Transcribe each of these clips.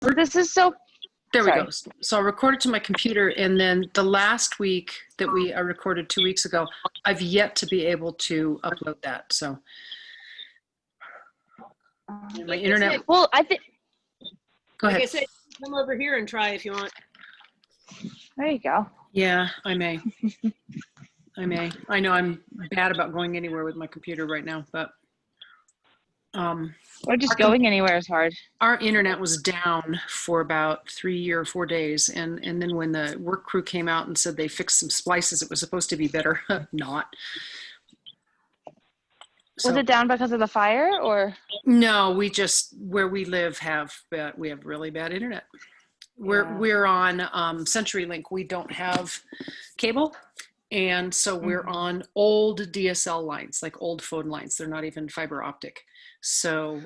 This is so. There Sorry. we go. So I recorded to my computer, and then the last week that I recorded 2 weeks ago, I've yet to be able to upload that. So my internet. Well, I think. Go ahead. Like I said, come over here and try if you want. There you go. Yeah, I may. I may. I know I'm bad about going anywhere with my computer right now, but Or just going anywhere is hard. our internet was down for about 3 or 4 days, and then when the work crew came out and said they fixed some splices, it was supposed to be better. Not. Was it down because of the fire, or? No, we just, where we live, we have really bad internet. We're on CenturyLink. We don't have cable, and so we're on old DSL lines, like old phone lines. They're not even fiber optic. So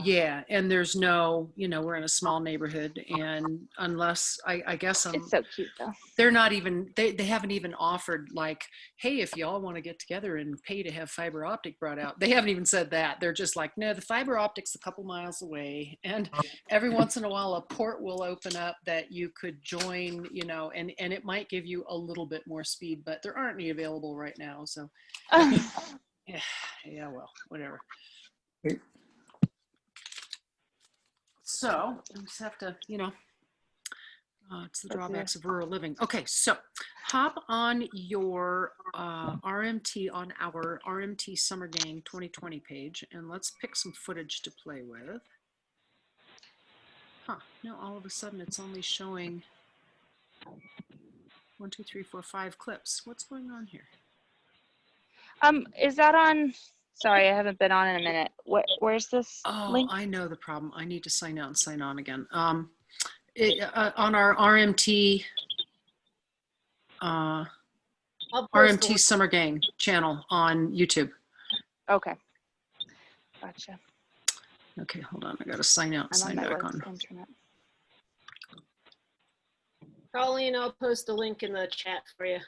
yeah, and there's no, we're in a small neighborhood, and unless I guess It's so cute though. they're not even, they haven't even offered like, hey, if y'all want to get together and pay to have fiber optic brought out. They haven't even said that. They're just like, no, the fiber optic's a couple miles away, and every once in a while a port will open up that you could join, and it might give you a little bit more speed, but there aren't any available right now. So yeah, well, whatever. So I just have to, it's the drawbacks of rural living. Okay, so hop on your RMT, on our RMT Summer Gang 2020 page, and let's pick some footage to play with. No, all of a sudden it's only showing 1, 2, 3, 4, 5 clips. What's going on here? Is that on? Sorry, I haven't been on in a minute. Where's this link? I know the problem. I need to sign out and sign on again. On our RMT RMT Summer Gang channel on YouTube. Okay. Gotcha. Okay, hold on. I got to sign out and sign back on. Internet. Colleen, I'll post a link in the chat for you.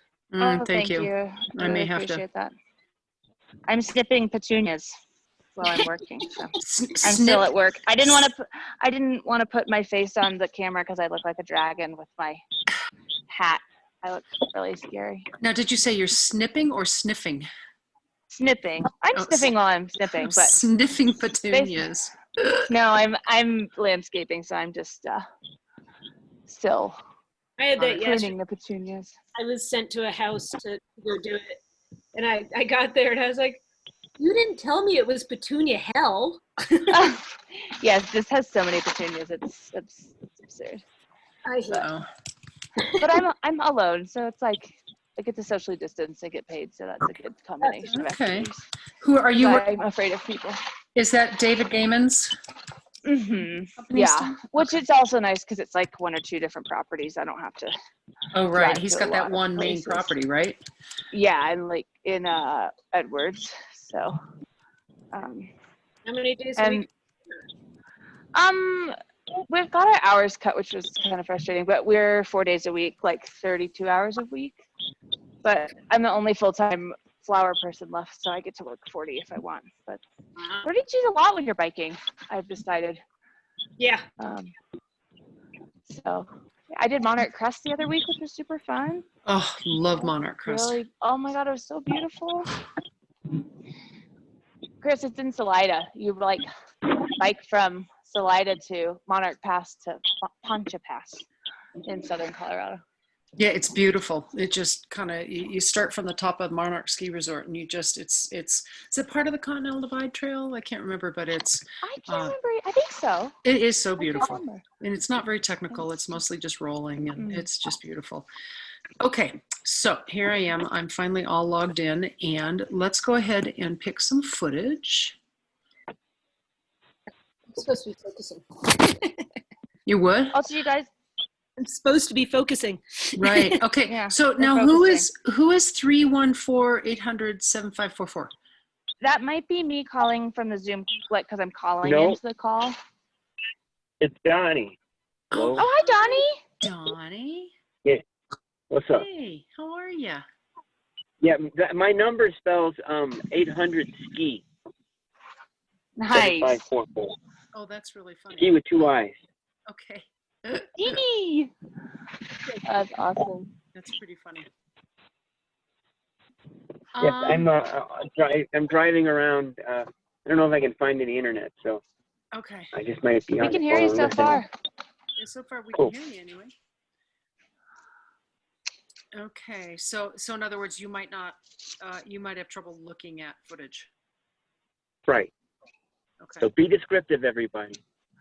Thank you. I may have appreciate that. I'm snipping petunias while I'm working, so I'm still at work. I didn't want to put my face on the camera because I look like a dragon with my hat. I look really scary. Now, did you say you're snipping or sniffing? Snipping. I'm sniffing while I'm snipping, but sniffing petunias. No, I'm landscaping, so I'm just still I had that cleaning the petunias. I was sent to a house to go do it. And I got there and I was like, you didn't tell me it was petunia hell. Yes, this has so many petunias. It's absurd. But I'm alone, so it's like I get to socially distance and get paid, so that's a good combination of activities. Who are you? I'm afraid of people. Is that David Gaiman's? Yeah, which is also nice because it's like 1 or 2 different properties. I don't have to. Oh, right. He's got that one main property, right? Yeah, and like in Edwards. So. How many days a week? We've got our hours cut, which was kind of frustrating, but we're 4 days a week, like 32 hours a week. But I'm the only full-time flower person left, so I get to work 40 if I want. But 40 is a lot when you're biking, I've decided. Yeah. So I did Monarch Crest the other week, which was super fun. Oh, love Monarch Crest. Really, oh my God, it was so beautiful. Chris, it's in Salida. You like bike from Salida to Monarch Pass to Poncha Pass in southern Colorado. Yeah, it's beautiful. It just kind of, you start from the top of Monarch Ski Resort, and you just, is it part of the Continental Divide Trail? I can't remember, but it's. I can't remember. I think so. It is so beautiful. And it's not very technical. It's mostly just rolling, and it's just beautiful. Okay, so here I am. I'm finally all logged in, and let's go ahead and pick some footage. I'm supposed to be focusing. You would? Also, you guys. I'm supposed to be focusing. Right. Okay. Yeah, so now who is 314-800-7544? That might be me calling from the Zoom, like, because I'm calling into the call. It's Donnie. Oh, hi, Donnie. Donnie. Yeah. What's up? Hey, how are you? Yeah, my number spells 800 ski. Nice. 7544. Oh, that's really funny. Ski with 2 eyes. Okay. Yee! That's awesome. That's pretty funny. Yes, I'm driving around. I don't know if I can find any internet, so Okay. I just might be We on can the hear you phone so listening. far. Yeah, so far we Cool. can hear you anyway. Okay, so in other words, you might not, you might have trouble looking at footage. Right. Okay. So be descriptive, everybody.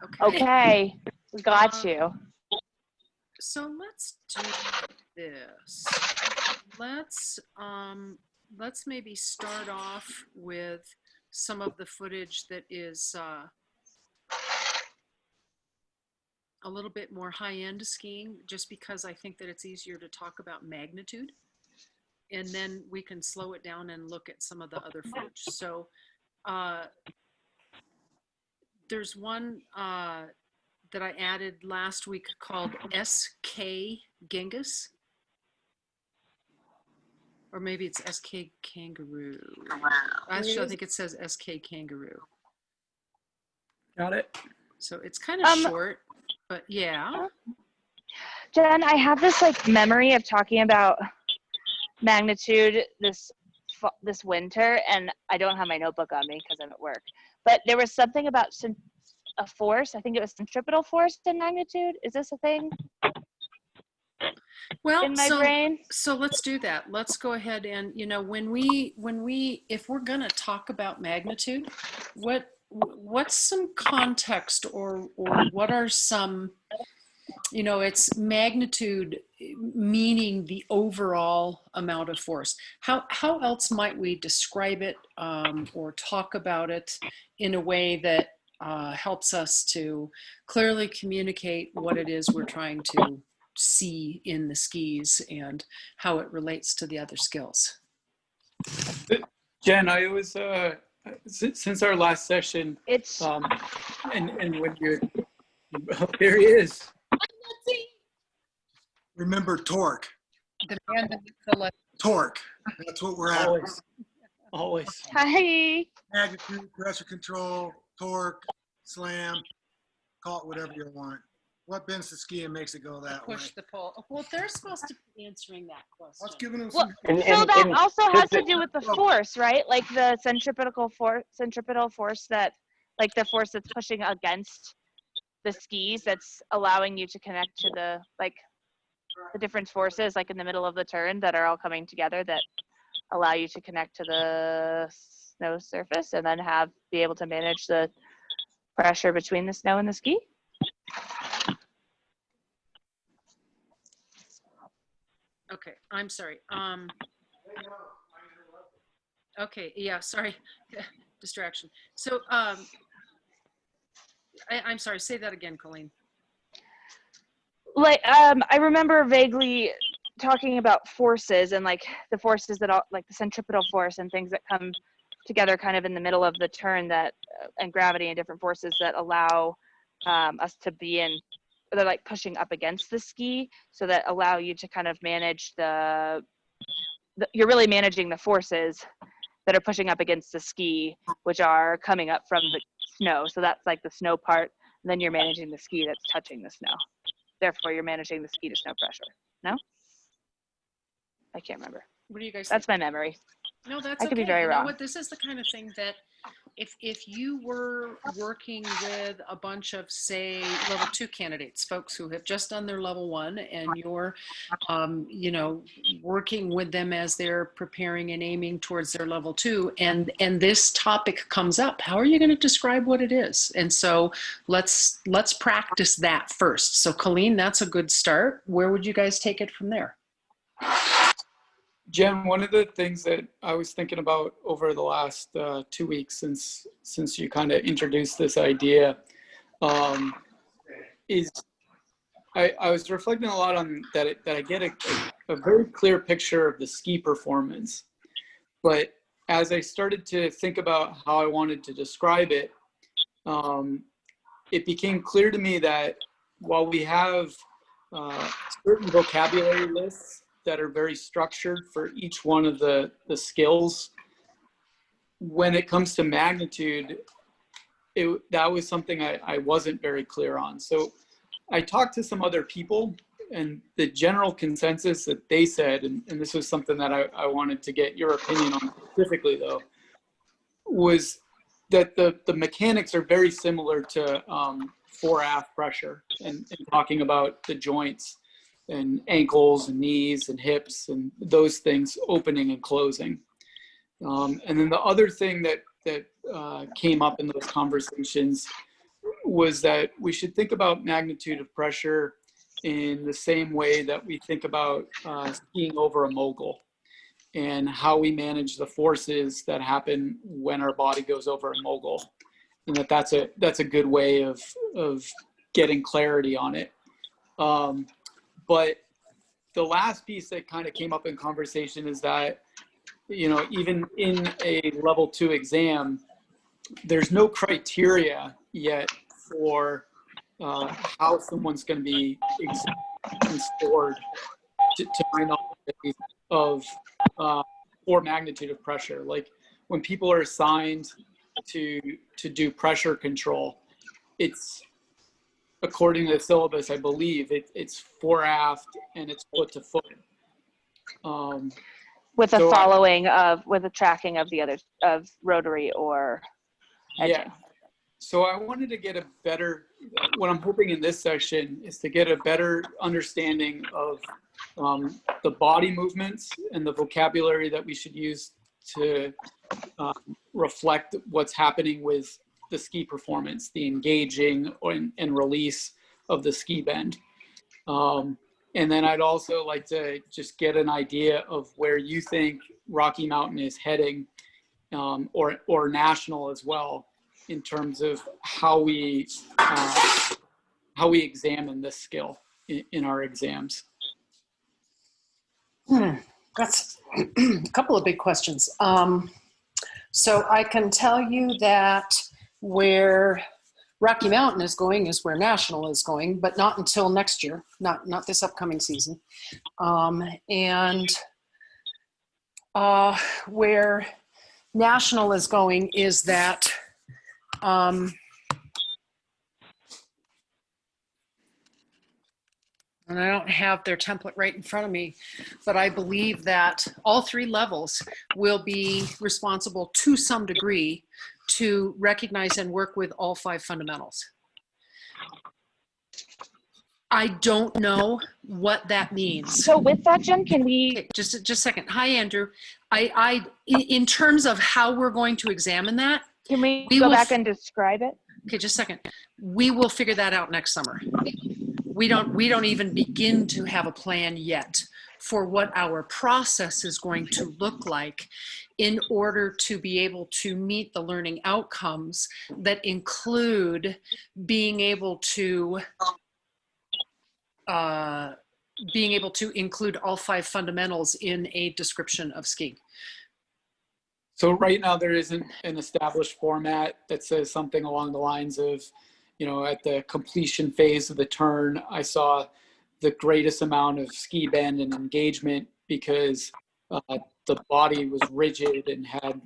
Okay. Okay, we got you. So let's do this. Let's maybe start off with some of the footage that is a little bit more high-end skiing, just because I think that it's easier to talk about magnitude, and then we can slow it down and look at some of the other footage. So there's one that I added last week called SK Genghis. Or maybe it's SK Kangaroo. Actually, I think it says SK Kangaroo. Got it. So it's kind of short, but yeah. Jen, I have this like memory of talking about magnitude this winter, and I don't have my notebook on me because I'm at work. But there was something about a force. I think it was centripetal force in magnitude. Is this a thing? Well, in my brain. So let's do that. Let's go ahead and, you know, if we're going to talk about magnitude, what's some context or what are some, you know, it's magnitude meaning the overall amount of force. How else might we describe it or talk about it in a way that helps us to clearly communicate what it is we're trying to see in the skis and how it relates to the other skills? Jen, I always, since our last session, It's and when you, oh, there he is. Remember torque. The man that the left. Torque. That's what we're at. Always, always. hi. Magnitude, pressure control, torque, slam, call it whatever you want. What bends the ski and makes it go that way? Push the pull. Well, they're supposed to be answering that question. Let's give them Well, some. so that also has to just do with the force, right? Like the centripetal force that, like the force that's pushing against the skis, that's allowing you to connect to the different forces, like in the middle of the turn, that are all coming together that allow you to connect to the snow surface and then be able to manage the pressure between the snow and the ski. Okay, I'm sorry. Okay, yeah, sorry, distraction. So I'm sorry, say that again, Colleen. Like I remember vaguely talking about forces and like the forces that like the centripetal force and things that come together kind of in the middle of the turn, that and gravity and different forces that allow us to be in, they're like pushing up against the ski, so that allow you to kind of manage you're really managing the forces that are pushing up against the ski, which are coming up from the snow. So that's like the snow part. And then you're managing the ski that's touching the snow. Therefore, you're managing the ski to snow pressure. No? I can't remember. What do you guys That's think? my memory. No, that's I okay. could be very You know wrong. what? This is the kind of thing that if you were working with a bunch of, say, level 2 candidates, folks who have just done their level 1, and you're, you know, working with them as they're preparing and aiming towards their level 2, and this topic comes up, how are you going to describe what it is? And so let's practice that first. So Colleen, that's a good start. Where would you guys take it from there? Jen, one of the things that I was thinking about over the last 2 weeks since you kind of introduced this idea is I was reflecting a lot on that I get a very clear picture of the ski performance. But as I started to think about how I wanted to describe it, it became clear to me that while we have certain vocabulary lists that are very structured for each one of the skills, when it comes to magnitude, that was something I wasn't very clear on. So I talked to some other people, and the general consensus that they said, and this was something that I wanted to get your opinion on specifically though, was that the mechanics are very similar to fore-aft pressure and talking about the joints and ankles and knees and hips and those things opening and closing. And then the other thing that came up in those conversations was that we should think about magnitude of pressure in the same way that we think about skiing over a mogul, and how we manage the forces that happen when our body goes over a mogul, and that's a good way of getting clarity on it. But the last piece that kind of came up in conversation is that, you know, even in a level 2 exam, there's no criteria yet for how someone's going to be examined and scored to my knowledge of or magnitude of pressure. Like when people are assigned to do pressure control, it's according to the syllabus, I believe it's fore-aft and it's foot to foot. With a So following with a tracking of the other, of rotary or edging. Yeah. So I wanted to get a better, what I'm hoping in this section is to get a better understanding of the body movements and the vocabulary that we should use to reflect what's happening with the ski performance, the engaging and release of the ski bend. And then I'd also like to just get an idea of where you think Rocky Mountain is heading, or national as well, in terms of how we examine this skill in our exams. That's a couple of big questions. So I can tell you that where Rocky Mountain is going is where National is going, but not until next year, not this upcoming season. And where National is going is that and I don't have their template right in front of me, but I believe that all 3 levels will be responsible to some degree to recognize and work with all 5 fundamentals. I don't know what that means. So with that, Jen, can we? Okay, just a second. Hi, Andrew. In terms of how we're going to examine that, Can we go back and describe it? okay, just a second. We will figure that out next summer. We don't even begin to have a plan yet for what our process is going to look like in order to be able to meet the learning outcomes that include being able to include all 5 fundamentals in a description of skiing. So right now there isn't an established format that says something along the lines of, you know, at the completion phase of the turn, I saw the greatest amount of ski bend and engagement because the body was rigid and had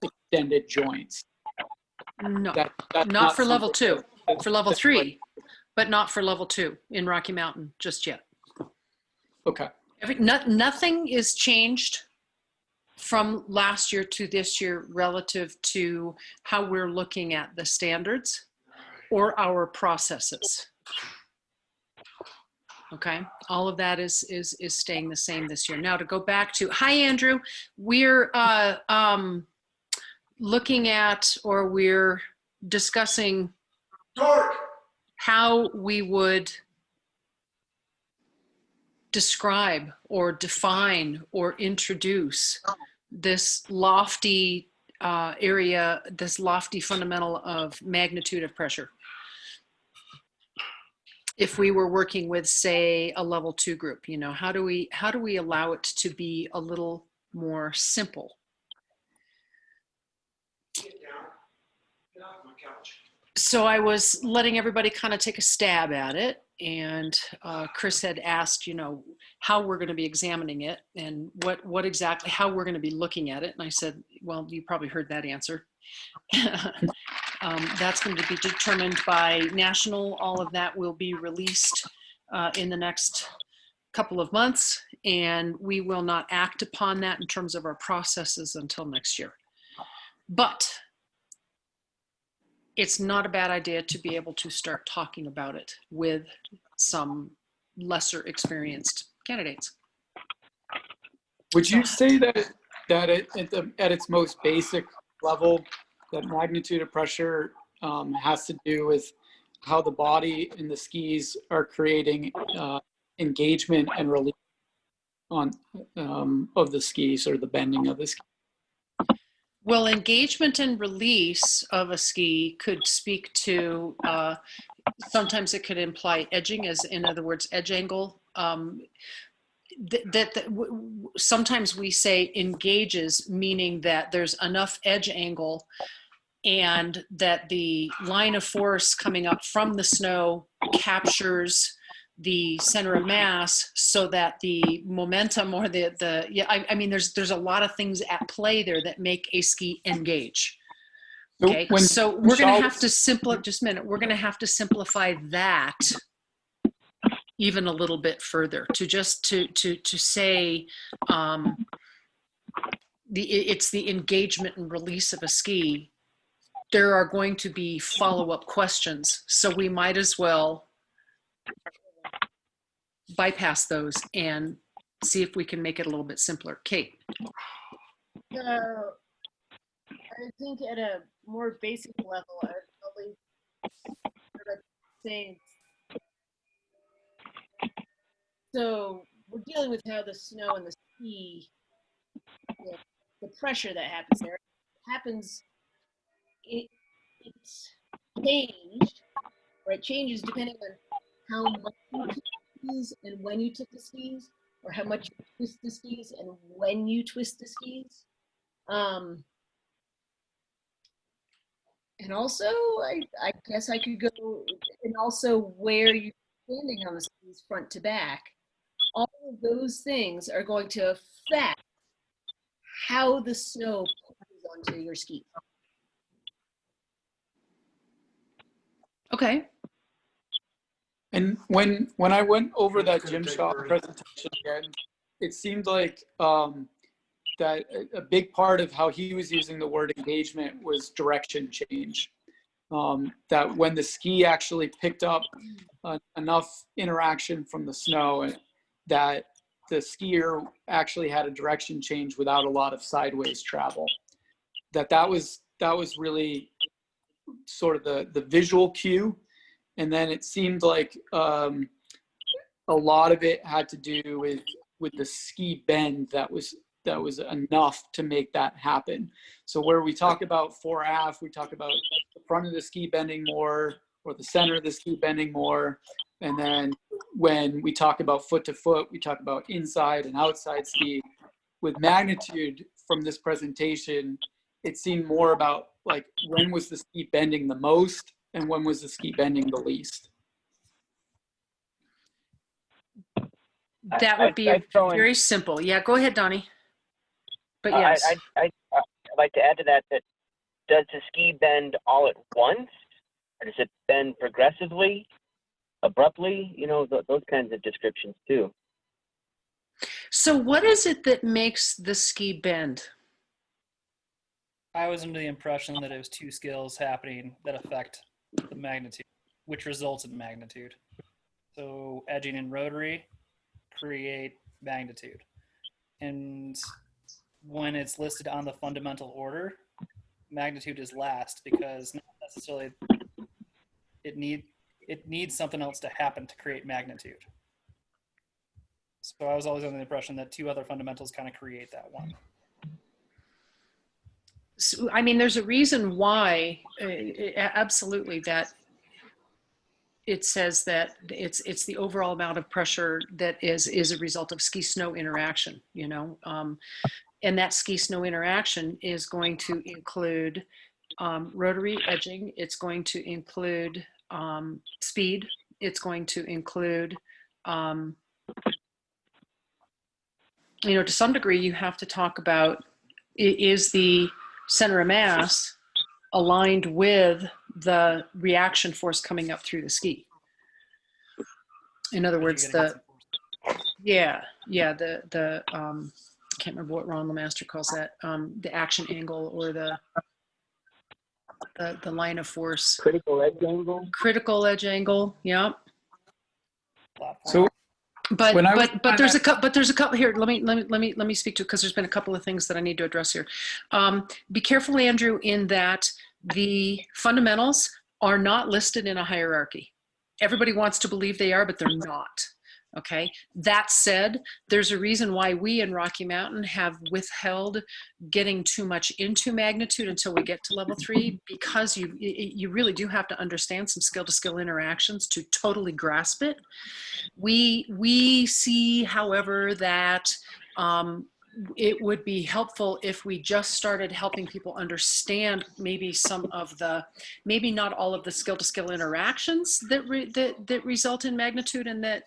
extended joints. No, That's not for level something 2, for level 3, but not for level 2 in Rocky Mountain just yet. Okay. Nothing is changed from last year to this year relative to how we're looking at the standards or our processes. Okay, all of that is staying the same this year. Now to go back to, hi Andrew, we're looking at, or we're discussing how we would describe or define or introduce this lofty area, this lofty fundamental of magnitude of pressure. If we were working with, say, a level 2 group, you know, how do we allow it to be a little more simple? Get off my couch. So I was letting everybody kind of take a stab at it, and Chris had asked, you know, how we're going to be examining it and what exactly, how we're going to be looking at it. And I said, well, you probably heard that answer. That's going to be determined by national. All of that will be released in the next couple of months, and we will not act upon that in terms of our processes until next year. But it's not a bad idea to be able to start talking about it with some lesser experienced candidates. Would you say that at its most basic level, that magnitude of pressure has to do with how the body and the skis are creating engagement and release on of the skis, or the bending of the ski? Well, engagement and release of a ski could speak to, sometimes it could imply edging, as in other words, edge angle. Sometimes we say engages, meaning that there's enough edge angle and that the line of force coming up from the snow captures the center of mass, so that the momentum or I mean, there's a lot of things at play there that make a ski engage. Okay, so we're going to have to we're going to have to simplify that even a little bit further to just to say it's the engagement and release of a ski. There are going to be follow-up questions, so we might as well bypass those and see if we can make it a little bit simpler. Kate. So I think at a more basic level, I'd probably sort of say, so we're dealing with how the snow and the ski, the pressure that happens there, it's changed, or it changes depending on how much you took the skis and when you took the skis, or how much you twist the skis and when you twist the skis. And also, I guess I could go, and also where you're standing on the skis front to back. All of those things are going to affect how the snow pushes onto your skis. Okay. And when I went over that Jim Shaw presentation again, it seemed like that a big part of how he was using the word engagement was direction change. That when the ski actually picked up enough interaction from the snow, that the skier actually had a direction change without a lot of sideways travel. That was really sort of the visual cue. And then it seemed like a lot of it had to do with the ski bend that was enough to make that happen. So where we talk about fore aft, we talk about the front of the ski bending more, or the center of the ski bending more. And then when we talk about foot to foot, we talk about inside and outside ski. With magnitude from this presentation, it seemed more about like when was the ski bending the most and when was the ski bending the least. That would be very simple. Yeah, go ahead, Donnie. But yes. I'd like to add to that does the ski bend all at once, or does it bend progressively, abruptly? You know, those kinds of descriptions too. So what is it that makes the ski bend? I was under the impression that it was two skills happening that affect the magnitude, which results in magnitude. So edging and rotary create magnitude. And when it's listed on the fundamental order, magnitude is last, because not necessarily it needs something else to happen to create magnitude. So I was always under the impression that two other fundamentals kind of create that one. So, I mean, there's a reason why, absolutely, that it says that it's the overall amount of pressure that is a result of ski snow interaction, you know, and that ski snow interaction is going to include rotary edging. It's going to include speed. It's going to include, you know, to some degree, you have to talk about, is the center of mass aligned with the reaction force coming up through the ski. In other words, the I can't remember what Ron LeMaster calls that, the action angle, or the line of force. Critical edge angle. Critical edge angle. Yeah. So, But when I was there's a couple here. Let me speak to, because there's been a couple of things that I need to address here. Be careful, Andrew, in that the fundamentals are not listed in a hierarchy. Everybody wants to believe they are, but they're not. Okay. That said, there's a reason why we in Rocky Mountain have withheld getting too much into magnitude until we get to level 3, because you really do have to understand some skill-to-skill interactions to totally grasp it. We see, however, that it would be helpful if we just started helping people understand maybe some of the, maybe not all of the skill-to-skill interactions that result in magnitude, and that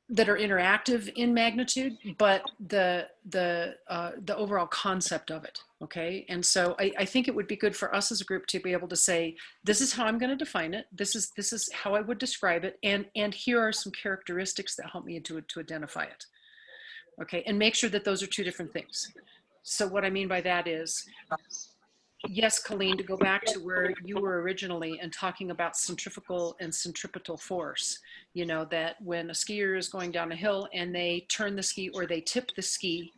that are interactive in magnitude, but the overall concept of it. Okay, and so I think it would be good for us as a group to be able to say, this is how I'm going to define it. This is how I would describe it, and here are some characteristics that help me to identify it. Okay, and make sure that those are two different things. So what I mean by that is, yes, Colleen, to go back to where you were originally and talking about centrifugal and centripetal force, you know, that when a skier is going down a hill and they turn the ski or they tip the ski,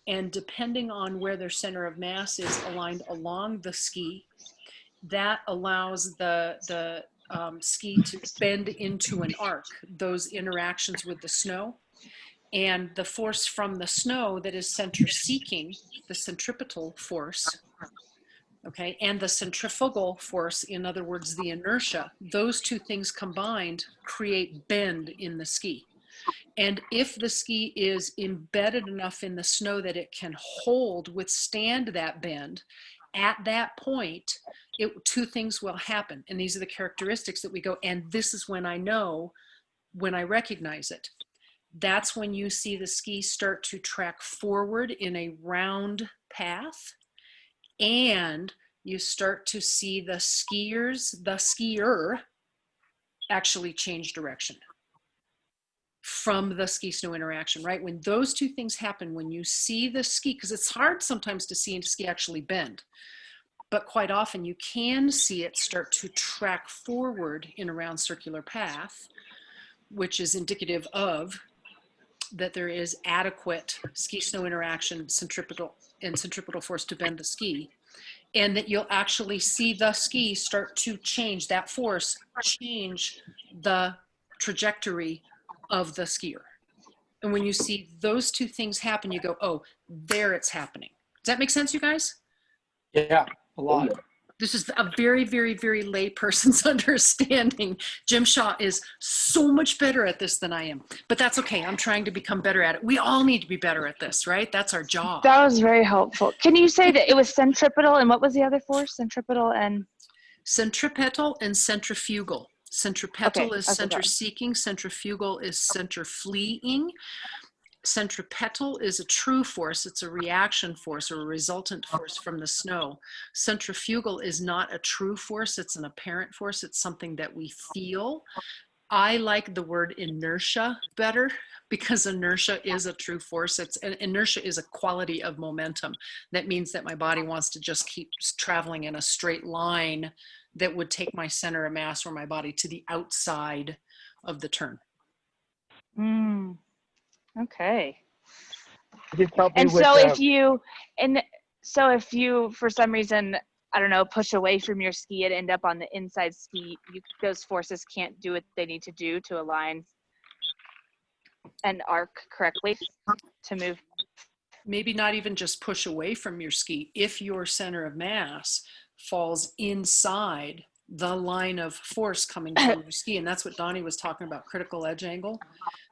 and depending on where their center of mass is aligned along the ski, that allows the ski to bend into an arc, those interactions with the snow. And the force from the snow that is center seeking, the centripetal force, okay, and the centrifugal force, in other words, the inertia, those two things combined create bend in the ski. And if the ski is embedded enough in the snow that it can withstand that bend, at that point, two things will happen. And these are the characteristics that we go, and this is when I know, when I recognize it. That's when you see the ski start to track forward in a round path, and you start to see the skier actually change direction from the ski snow interaction, right? When those two things happen, when you see the ski, because it's hard sometimes to see a ski actually bend, but quite often you can see it start to track forward in a round circular path, which is indicative of that there is adequate ski snow interaction, centripetal force to bend the ski, and that you'll actually see the ski start to change, that force change the trajectory of the skier. And when you see those two things happen, you go, oh, there it's happening. Does that make sense, you guys? Yeah, a lot. This is a very, very, very lay person's understanding. Jim Shaw is so much better at this than I am, but that's okay. I'm trying to become better at it. We all need to be better at this, right? That's our job. That was very helpful. Can you say that it was centripetal, and what was the other force? Centripetal and centrifugal. Centripetal Okay, is center seeking. Centrifugal is center fleeing. Centripetal is a true force. It's a reaction force or a resultant force from the snow. Centrifugal is not a true force. It's an apparent force. It's something that we feel. I like the word inertia better, because inertia is a true force. Inertia is a quality of momentum. That means that my body wants to just keep traveling in a straight line that would take my center of mass or my body to the outside of the turn. Okay. And so if you for some reason, I don't know, push away from your ski and end up on the inside ski, those forces can't do what they need to do to align and arc correctly to move. Maybe not even just push away from your ski. If your center of mass falls inside the line of force coming from your ski, and that's what Donnie was talking about, critical edge angle,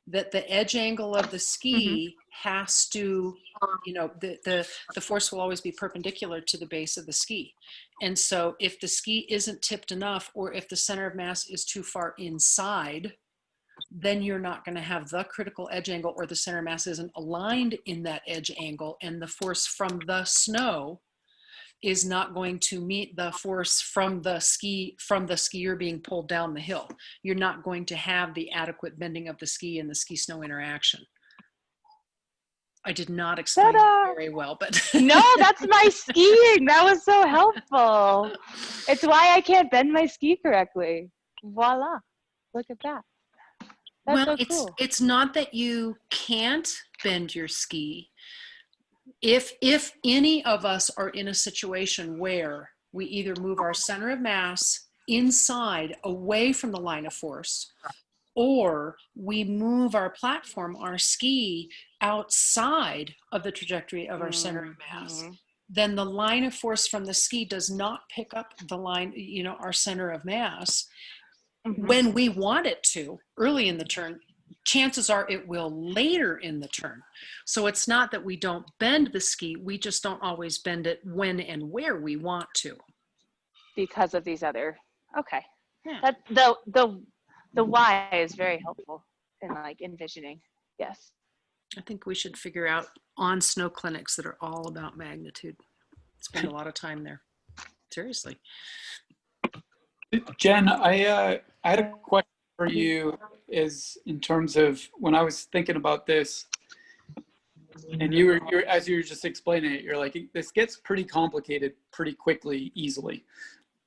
that the edge angle of the ski has to, you know, the force will always be perpendicular to the base of the ski. And so if the ski isn't tipped enough, or if the center of mass is too far inside, then you're not going to have the critical edge angle, or the center of mass isn't aligned in that edge angle, and the force from the snow is not going to meet the force from the skier being pulled down the hill. You're not going to have the adequate bending of the ski and the ski snow interaction. I did not explain that very well, but no, that's my skiing. That was so helpful. It's why I can't bend my ski correctly. Voila. Look at that. That's well, so cool. it's not that you can't bend your ski. If any of us are in a situation where we either move our center of mass inside away from the line of force, or we move our platform, our ski, outside of the trajectory of our center of mass, then the line of force from the ski does not pick up the line, our center of mass. When we want it to, early in the turn, chances are it will later in the turn. So it's not that we don't bend the ski, we just don't always bend it when and where we want to. Because of these other, okay. Yeah. That the why is very helpful in like envisioning. Yes. I think we should figure out on snow clinics that are all about magnitude. Spend a lot of time there. Seriously. Jen, I had a question for you, is in terms of when I was thinking about this, and you were as you were just explaining it, you're like, this gets pretty complicated pretty quickly, easily.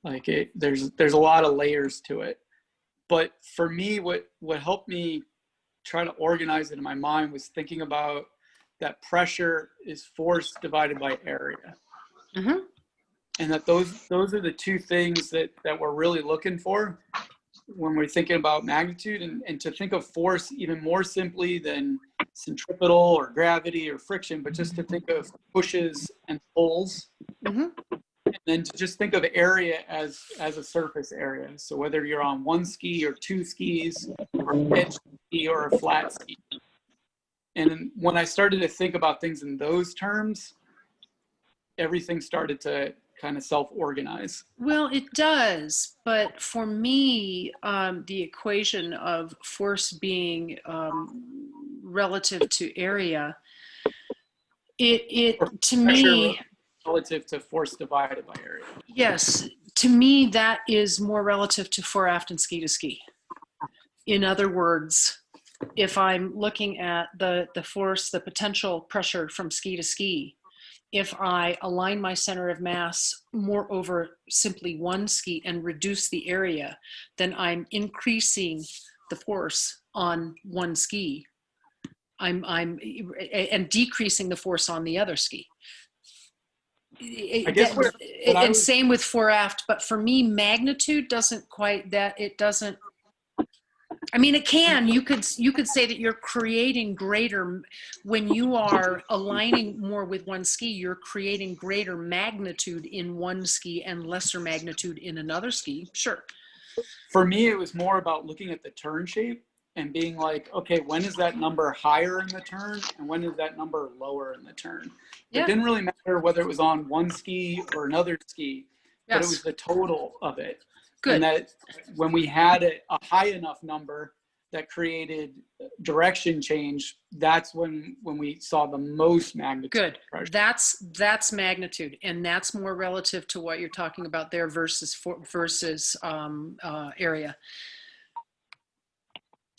Like there's a lot of layers to it. But for me, what helped me try to organize it in my mind was thinking about that pressure is force divided by area. Mm-hmm. And that those are the two things that we're really looking for when we're thinking about magnitude, and to think of force even more simply than centripetal or gravity or friction, but just to think of pushes and pulls. And then to just think of area as a surface area. So whether you're on one ski or two skis, or a edge ski or a flat ski. And when I started to think about things in those terms, everything started to kind of self-organize. Well, it does, but for me, the equation of force being relative to area, it to me, relative to force divided by area. Yes, to me that is more relative to fore aft and ski to ski. In other words, if I'm looking at the force, the potential pressure from ski to ski, if I align my center of mass more over simply one ski and reduce the area, then I'm increasing the force on one ski. I'm decreasing the force on the other ski. I guess and same with fore aft, but for me, magnitude doesn't quite that. It doesn't. I mean, it can. You could say that you're creating greater, when you are aligning more with one ski, you're creating greater magnitude in one ski and lesser magnitude in another ski. Sure. For me, it was more about looking at the turn shape and being like, okay, when is that number higher in the turn and when is that number lower in the turn? Yeah. It didn't really matter whether it was on one ski or another ski, but it was the total of it. Good. And that when we had a high enough number that created direction change, that's when we saw the most magnitude. Good. That's magnitude, and that's more relative to what you're talking about there versus area.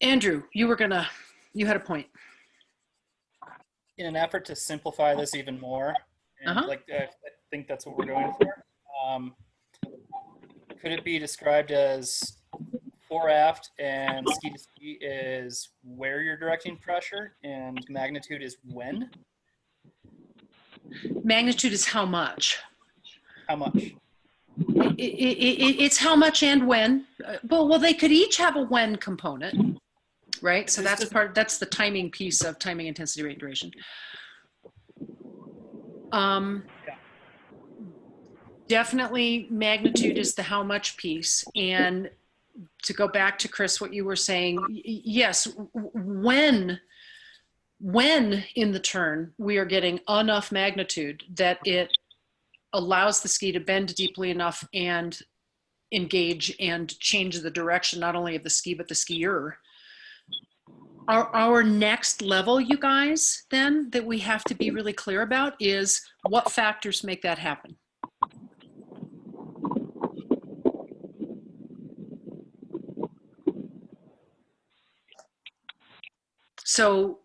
Andrew, you had a point. In an effort to simplify this even more, and I think that's what we're going for. Could it be described as fore aft and ski to ski is where you're directing pressure, and magnitude is when? Magnitude is how much. How much? It's how much and when. Well, they could each have a when component, right? So that's the timing piece of timing, intensity, rate, and duration. Definitely magnitude is the how much piece. And to go back to Chris, what you were saying, yes, when in the turn we are getting enough magnitude that it allows the ski to bend deeply enough and engage and change the direction, not only of the ski, but the skier, Our next level, you guys, then, that we have to be really clear about is what factors make that happen. So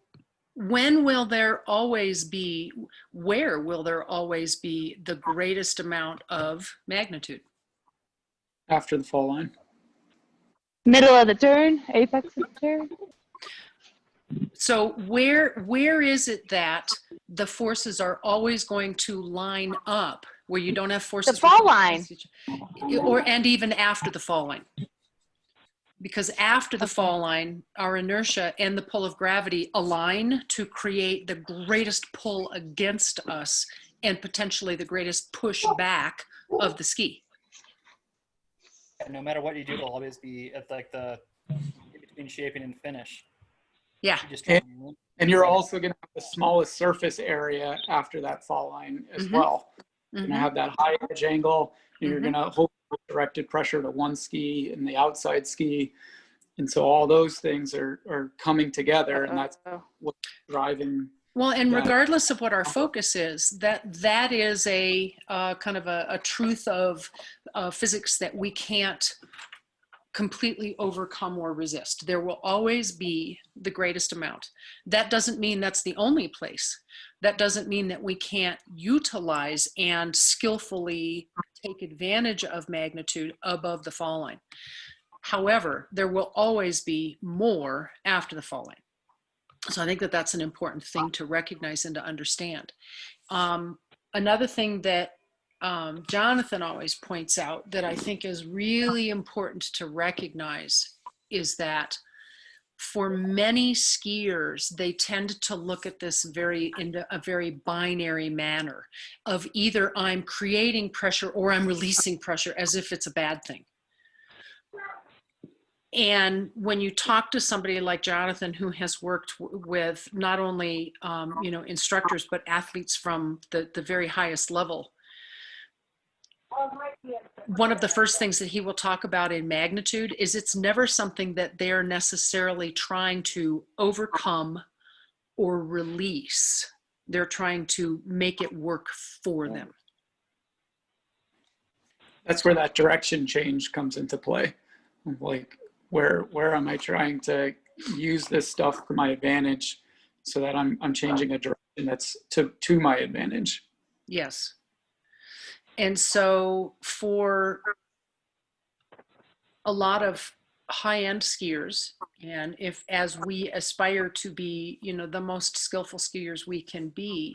when will there always be, where will there always be the greatest amount of magnitude? After the fall line. Middle of the turn, apex of the turn. So where is it that the forces are always going to line up, where you don't have forces? The fall line. And even after the fall line. Because after the fall line, our inertia and the pull of gravity align to create the greatest pull against us and potentially the greatest push back of the ski. And no matter what you do, it'll always be at like the between shaping and finish. Yeah. You just And you're also going to have the smallest surface area after that fall line as well. You're going to have that high edge angle. You're going to hold directed pressure to one ski and the outside ski. And so all those things are coming together, and that's what's driving. Well, and regardless of what our focus is, that is a kind of a truth of physics that we can't completely overcome or resist. There will always be the greatest amount. That doesn't mean that's the only place. That doesn't mean that we can't utilize and skillfully take advantage of magnitude above the fall line. However, there will always be more after the fall line. So I think that that's an important thing to recognize and to understand. Another thing that Jonathan always points out that I think is really important to recognize is that for many skiers, they tend to look at this in a very binary manner of either I'm creating pressure or I'm releasing pressure, as if it's a bad thing. And when you talk to somebody like Jonathan, who has worked with not only instructors, but athletes from the very highest level, one of the first things that he will talk about in magnitude is it's never something that they're necessarily trying to overcome or release. They're trying to make it work for them. That's where that direction change comes into play. Like, where am I trying to use this stuff to my advantage so that I'm changing a direction that's to my advantage? Yes. And so for a lot of high-end skiers, and as we aspire to be, the most skillful skiers we can be,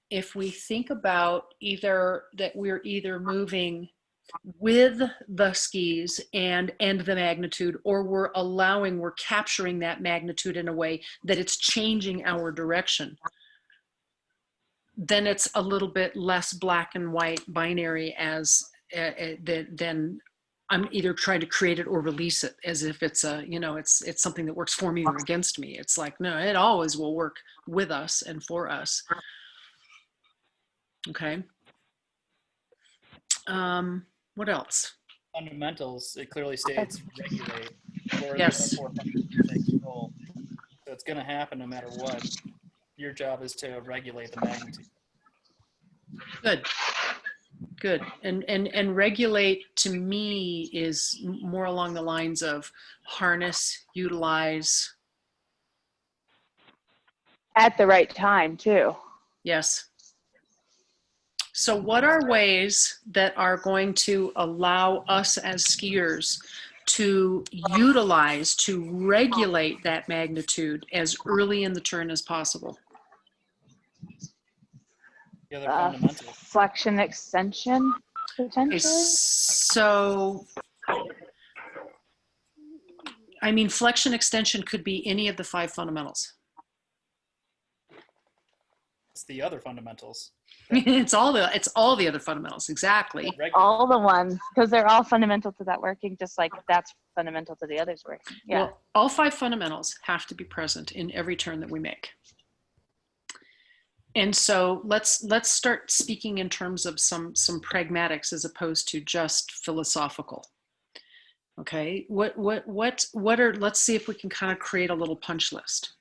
if we think about that we're either moving with the skis and the magnitude, or we're capturing that magnitude in a way that it's changing our direction, then it's a little bit less black and white binary than I'm either trying to create it or release it, as if it's it's something that works for me or against me. It's like, no, it always will work with us and for us. Okay. What else? Fundamentals, it clearly states regulate. Yes. So it's going to happen no matter what. Your job is to regulate the magnitude. Good. And regulate, to me, is more along the lines of harness, utilize. At the right time, too. Yes. So what are ways that are going to allow us as skiers to utilize, to regulate that magnitude as early in the turn as possible? The other fundamentals. Flexion extension, potentially. Okay, so, I mean, flexion extension could be any of the 5 fundamentals. It's the other fundamentals. It's all the other fundamentals, exactly. All the ones, because they're all fundamental to that working, just like that's fundamental to the others working. Yeah. Well, all 5 fundamentals have to be present in every turn that we make. And so let's start speaking in terms of some pragmatics as opposed to just philosophical. Okay, what are, let's see if we can kind of create a little punch list.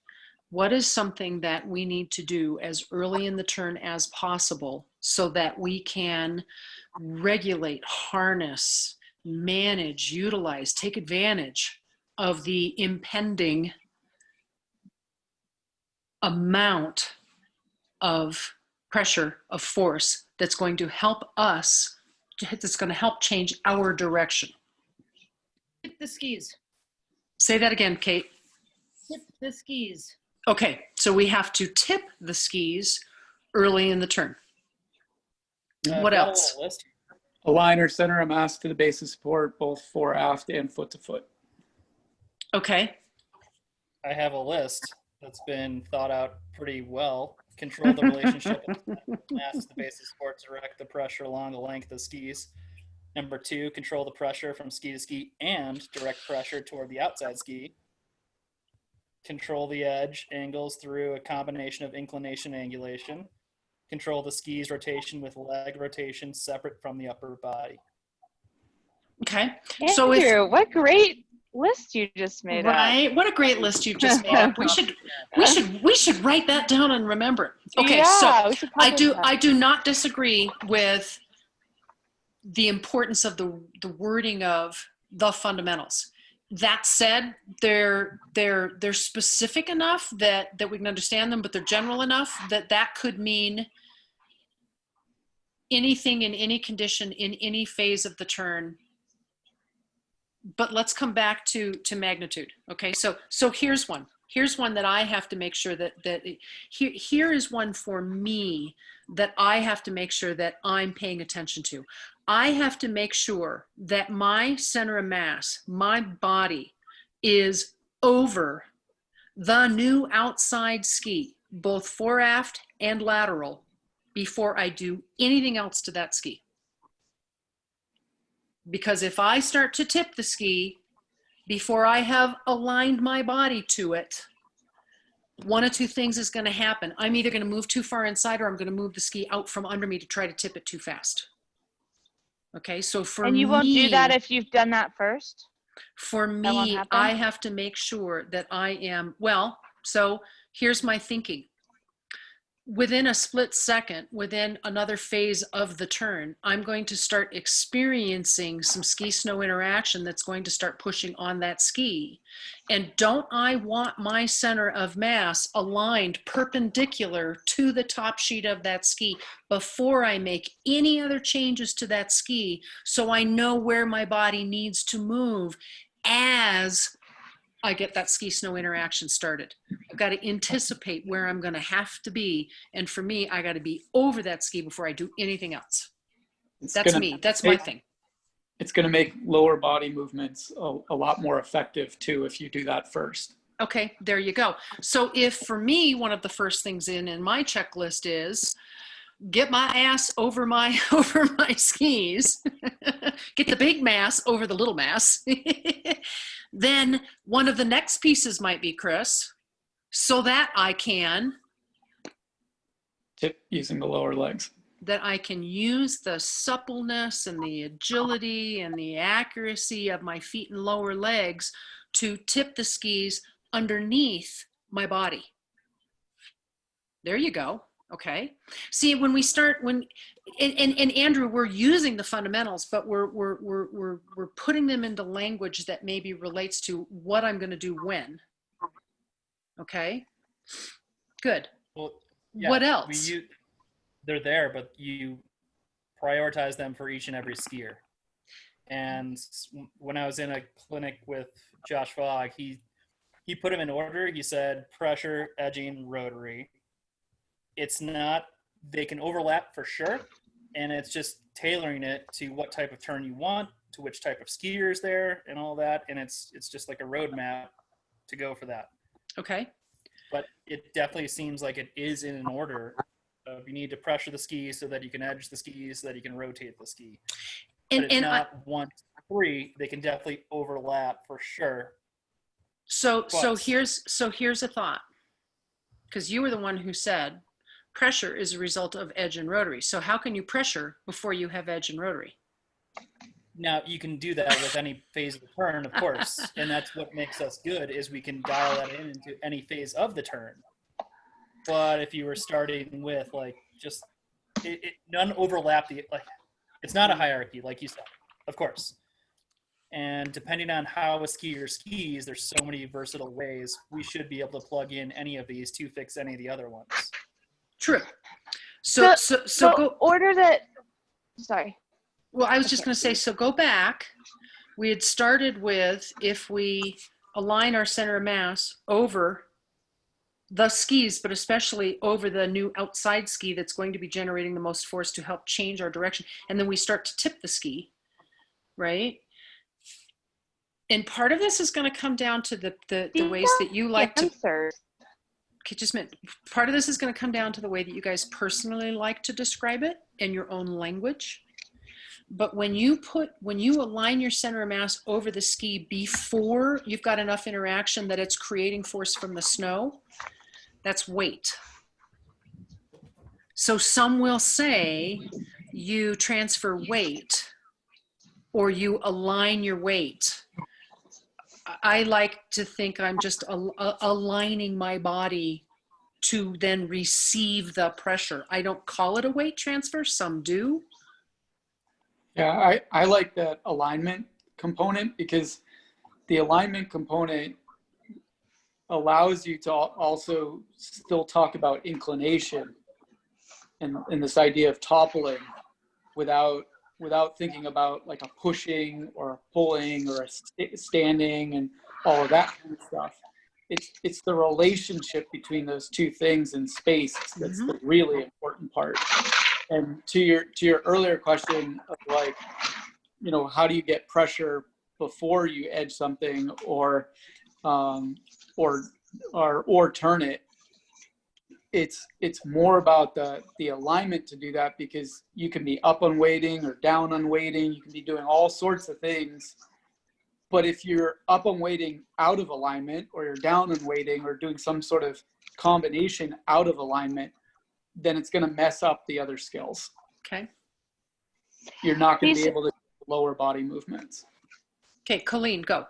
What is something that we need to do as early in the turn as possible so that we can regulate, harness, manage, utilize, take advantage of the impending amount of pressure, of force that's going to help us, that's going to help change our direction? Tip the skis. Say that again, Kate. Tip the skis. Okay, so we have to tip the skis early in the turn. What Got else? A little list. Align or center a mass to the base of support, both fore, aft, and foot to foot. Okay. I have a list that's been thought out pretty well. Control the relationship of the mass to the base of support, direct the pressure along the length of skis. Number 2, control the pressure from ski to ski and direct pressure toward the outside ski. Control the edge angles through a combination of inclination and angulation. Control the ski's rotation with leg rotation separate from the upper body. Okay. Andrew, So if, what great list you just made up. right, what a great list you've just made up. We should write that down and remember. Okay, Yeah, so we should publish that. I do not disagree with the importance of the wording of the fundamentals. That said, they're specific enough that we can understand them, but they're general enough that could mean anything in any condition in any phase of the turn. But let's come back to magnitude. Okay, so here's one. Here's one that I have to make sure here is one for me that I have to make sure that I'm paying attention to. I have to make sure that my center of mass, my body, is over the new outside ski, both fore, aft, and lateral, before I do anything else to that ski. Because if I start to tip the ski before I have aligned my body to it, one of two things is going to happen. I'm either going to move too far inside or I'm going to move the ski out from under me to try to tip it too fast. Okay, so for me... And you won't do that if you've done that first? For me, I have to make sure that I am, well, so here's my thinking. Within a split second, within another phase of the turn, I'm going to start experiencing some ski-snow interaction that's going to start pushing on that ski. And don't I want my center of mass aligned perpendicular to the top sheet of that ski before I make any other changes to that ski, so I know where my body needs to move as I get that ski-snow interaction started. I've got to anticipate where I'm going to have to be. And for me, I got to be over that ski before I do anything else. That's me. That's my thing. It's going to make lower body movements a lot more effective too if you do that first. Okay, there you go. So if for me, one of the first things in my checklist is get my ass over my skis, get the big mass over the little mass, then one of the next pieces might be, Chris, so that I can tip using the lower legs. That I can use the suppleness and the agility and the accuracy of my feet and lower legs to tip the skis underneath my body. There you go. Okay. See, when we start, and Andrew, we're using the fundamentals, but we're putting them into language that maybe relates to what I'm going to do when. Okay. Good. Well, yeah, what else? They're there, but you prioritize them for each and every skier. And when I was in a clinic with Josh Fogg, he put them in order. He said pressure, edging, rotary. It's not, they can overlap for sure, and it's just tailoring it to what type of turn you want, to which type of skier is there, and all that, and it's just like a roadmap to go for that. Okay. But it definitely seems like it is in an order of you need to pressure the ski so that you can edge the ski so that you can rotate the ski. But it's not 1, 2, 3. They can definitely overlap for sure. So here's a thought, because you were the one who said pressure is a result of edge and rotary. So how can you pressure before you have edge and rotary? Now you can do that with any phase of the turn, of course, and that's what makes us good is we can dial that in into any phase of the turn. But if you were starting with like just none overlap the like, it's not a hierarchy like you said, of course. And depending on how a skier skis, there's so many versatile ways we should be able to plug in any of these to fix any of the other ones. True. So go. Order that. Sorry. Well, I was just going to say, so go back. We had started with if we align our center of mass over the skis, but especially over the new outside ski that's going to be generating the most force to help change our direction. And then we start to tip the ski, right? And part of this is going to come down to the ways that you like to. Okay, just a minute. Part of this is going to come down to the way that you guys personally like to describe it in your own language. But when you align your center of mass over the ski before you've got enough interaction that it's creating force from the snow, that's weight. So some will say you transfer weight or you align your weight. I like to think I'm just aligning my body to then receive the pressure. I don't call it a weight transfer, some do. Yeah, I like that alignment component because the alignment component allows you to also still talk about inclination and this idea of toppling without thinking about like a pushing or a pulling or a standing and all of that kind of stuff. It's the relationship between those two things in space that's the really important part. And to your earlier question of like, you know, how do you get pressure before you edge something or turn it? It's more about the alignment to do that because you can be up on weighting or down on weighting. You can be doing all sorts of things. But if you're up on weighting out of alignment or you're down on weighting or doing some sort of combination out of alignment, then it's going to mess up the other skills. Okay. You're not going to be able to do lower body movements. Okay, Colleen, go.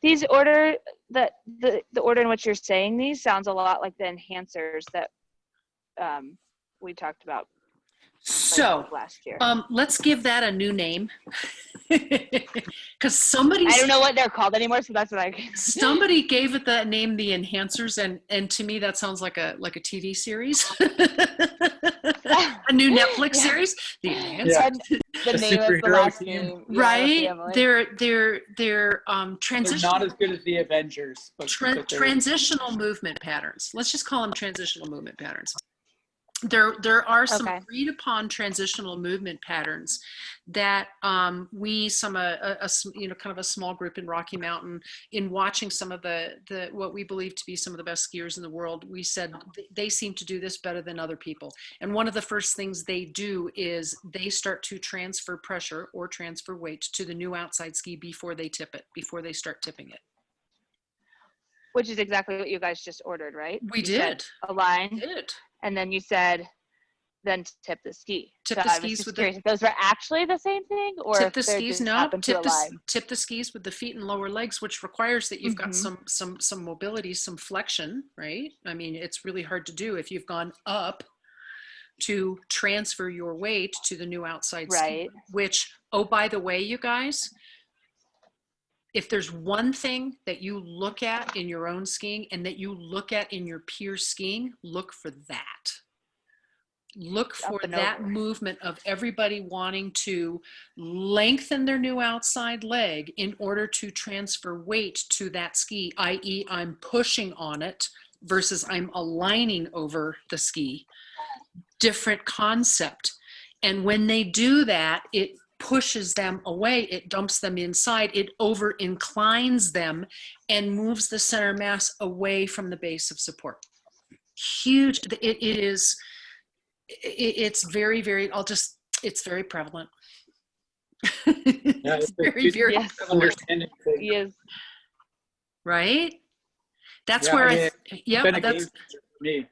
These order that the order in which you're saying these sounds a lot like the enhancers that we talked about. So last year. Let's give that a new name because somebody I don't know what they're called anymore, so that's what somebody gave it that name, the enhancers, and to me that sounds like a TV series, a new Netflix series. The enhancers, the name of the last name, right? They're transitional. They're not as good as the Avengers, but transitional movement patterns. Let's just call them transitional movement patterns. There are some agreed upon transitional movement patterns that we kind of a small group in Rocky Mountain, in watching some of the what we believe to be some of the best skiers in the world, we said they seem to do this better than other people. And one of the first things they do is they start to transfer pressure or transfer weight to the new outside ski before they tip it, before they start tipping it. Which is exactly what you guys just ordered, right? We did. Align. We did. And then you said, then tip the ski. Tip the skis with if those were actually the same thing, or tip the skis. No, tip the skis with the feet and lower legs, which requires that you've got some mobility, some flexion, right? I mean, it's really hard to do if you've gone up to transfer your weight to the new outside ski. Which, oh, by the way, you guys, if there's one thing that you look at in your own skiing and that you look at in your peer skiing, look for that. Look for that movement of everybody wanting to lengthen their new outside leg in order to transfer weight to that ski, i.e. I'm pushing on it versus I'm aligning over the ski. Different concept. And when they do that, it pushes them away, it dumps them inside, it over inclines them and moves the center mass away from the base of support. Huge. It's very, very, it's very prevalent. It's very, very understanding thing. Yes. Right? That's where that's for me.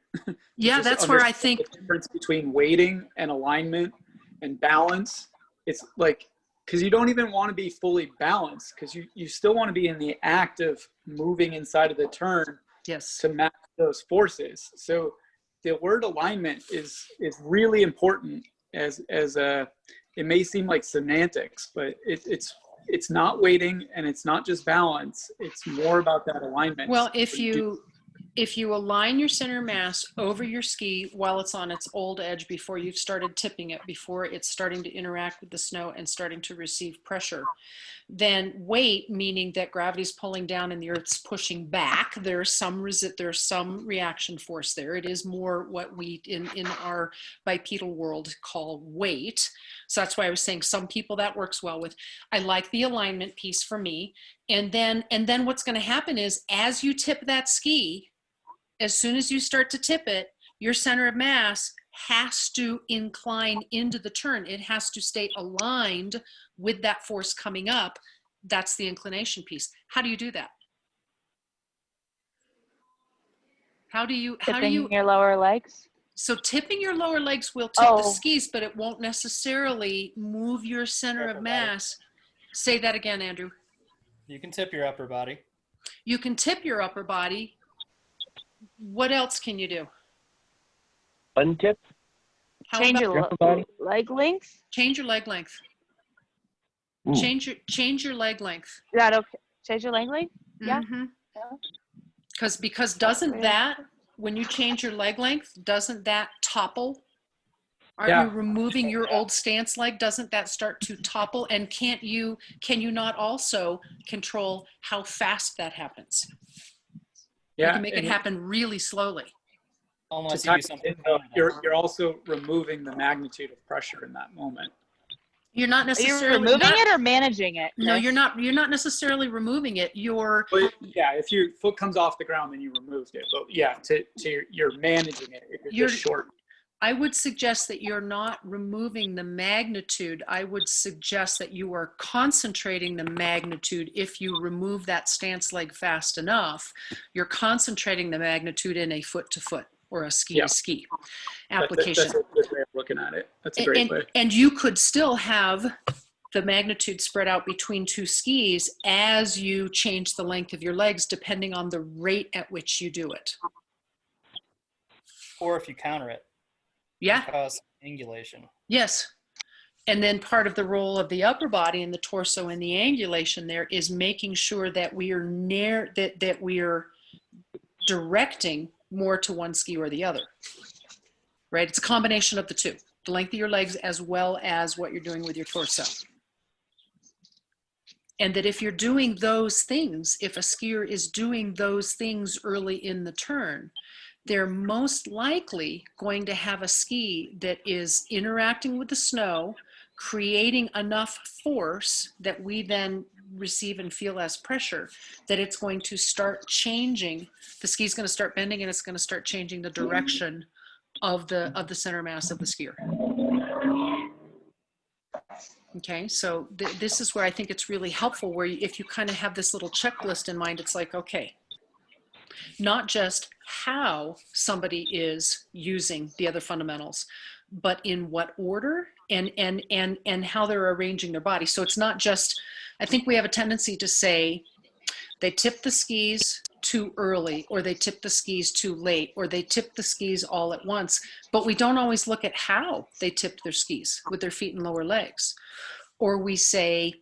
That's where I think the difference between weighting and alignment and balance. It's like because you don't even want to be fully balanced, because you still want to be in the act of moving inside of the turn Yes. to match those forces. So the word alignment is really important, as it may seem like semantics, but it's not weighting, and it's not just balance. It's more about that alignment. Well, if you align your center mass over your ski while it's on its old edge, before you've started tipping it, before it's starting to interact with the snow and starting to receive pressure, then weight, meaning that gravity's pulling down and the earth's pushing back, there's some reaction force there. It is more what we in our bipedal world call weight. So that's why I was saying some people that works well with. I like the alignment piece for me. And then what's going to happen is, as you tip that ski, as soon as you start to tip it, your center of mass has to incline into the turn. It has to stay aligned with that force coming up. That's the inclination piece. How do you do that? Tipping your lower legs? So tipping your lower legs will tip the skis, but it won't necessarily move your center of mass. Say that again, Andrew. You can tip your upper body. You can tip your upper body. What else can you do? Button tip? Change your leg length? Change your leg length. Ooh. Change your leg length. Is that okay? Change your leg length? Yeah. Mm-hmm. Because doesn't that, when you change your leg length, doesn't that topple? Aren't you removing your old stance leg? Doesn't that start to topple? And can you not also control how fast that happens? Yeah, you can make it happen really slowly. Unless you do something. You're also removing the magnitude of pressure in that moment. You're not necessarily Are you removing it or managing it, Chris? No, you're not necessarily removing it. If your foot comes off the ground, then you removed it. But yeah, you're managing it. You're just short. I would suggest that you're not removing the magnitude. I would suggest that you are concentrating the magnitude. If you remove that stance leg fast enough, you're concentrating the magnitude in a foot to foot or a ski to ski application. That's a good way of looking at it. That's a great way. And you could still have the magnitude spread out between two skis as you change the length of your legs, depending on the rate at which you do it. Or if you counter it. Yeah. Cause angulation. Yes. And then part of the role of the upper body and the torso and the angulation there is making sure that we are that we are directing more to one ski or the other. Right? It's a combination of the two. The length of your legs as well as what you're doing with your torso. And that if you're doing those things, if a skier is doing those things early in the turn, they're most likely going to have a ski that is interacting with the snow, creating enough force that we then receive and feel as pressure, that it's going to start changing. The ski's going to start bending, and it's going to start changing the direction of the center mass of the skier. Okay, so this is where I think it's really helpful, where if you kind of have this little checklist in mind, it's like, okay, not just how somebody is using the other fundamentals, but in what order and how they're arranging their body. So it's not just, I think we have a tendency to say they tip the skis too early, or they tip the skis too late, or they tip the skis all at once, but we don't always look at how they tipped their skis with their feet and lower legs. Or we say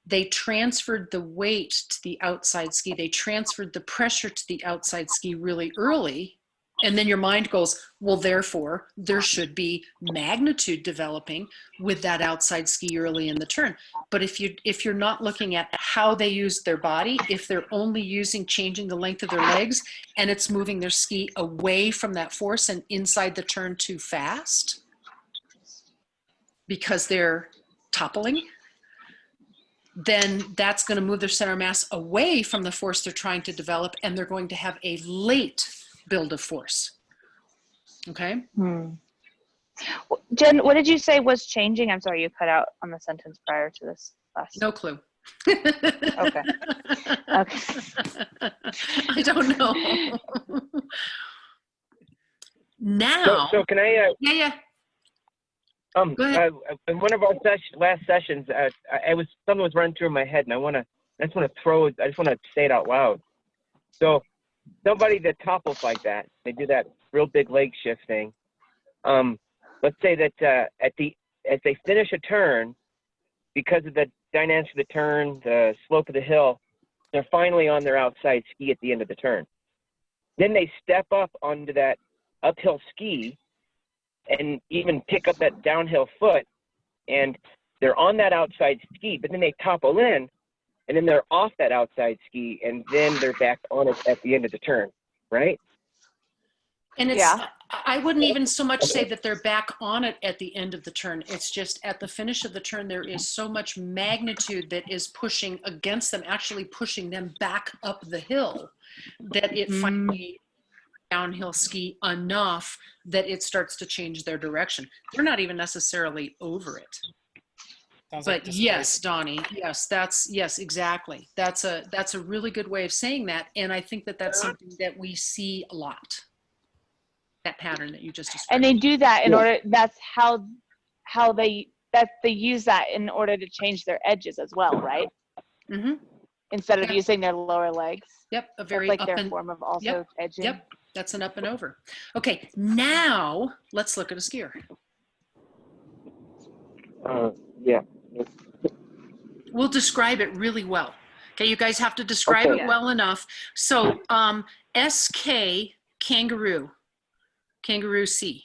they transferred the weight to the outside ski, they transferred the pressure to the outside ski really early, and then your mind goes, well, therefore, there should be magnitude developing with that outside ski early in the turn. But if you're not looking at how they use their body, if they're only changing the length of their legs, and it's moving their ski away from that force and inside the turn too fast because they're toppling, then that's going to move their center mass away from the force they're trying to develop, and they're going to have a late build of force. Okay? Jen, what did you say was changing? I'm sorry, you cut out on the sentence prior to this last. No clue. Okay. I don't know. Now. So can I? Yeah. Go ahead. In one of our last sessions, something was running through my head, and I just want to say it out loud. So somebody that topples like that, they do that real big leg shift thing. Let's say that as they finish a turn, because of the dynamics of the turn, the slope of the hill, they're finally on their outside ski at the end of the turn. Then they step up onto that uphill ski and even pick up that downhill foot, and they're on that outside ski, but then they topple in, and then they're off that outside ski, and then they're back on it at the end of the turn, right? And it's, Yeah. I wouldn't even so much say that they're back on it at the end of the turn. It's just at the finish of the turn, there is so much magnitude that is pushing against them, actually pushing them back up the hill, that it finally downhill ski enough that it starts to change their direction. They're not even necessarily over it. Sounds But like yes, Donnie, yes, exactly. That's a really good way of saying that. And I think that that's something that we see a lot. That pattern that you just described. And they do that in order, that's how they use that in order to change their edges as well, right? Mm-hmm. Instead of using their lower legs. Yep, a very That's like up their and form of also yep, edging. Yep, that's an up and over. Okay, now let's look at a skier. Yeah. We'll describe it really well. Okay, you guys have to describe it well enough. So SK kangaroo C.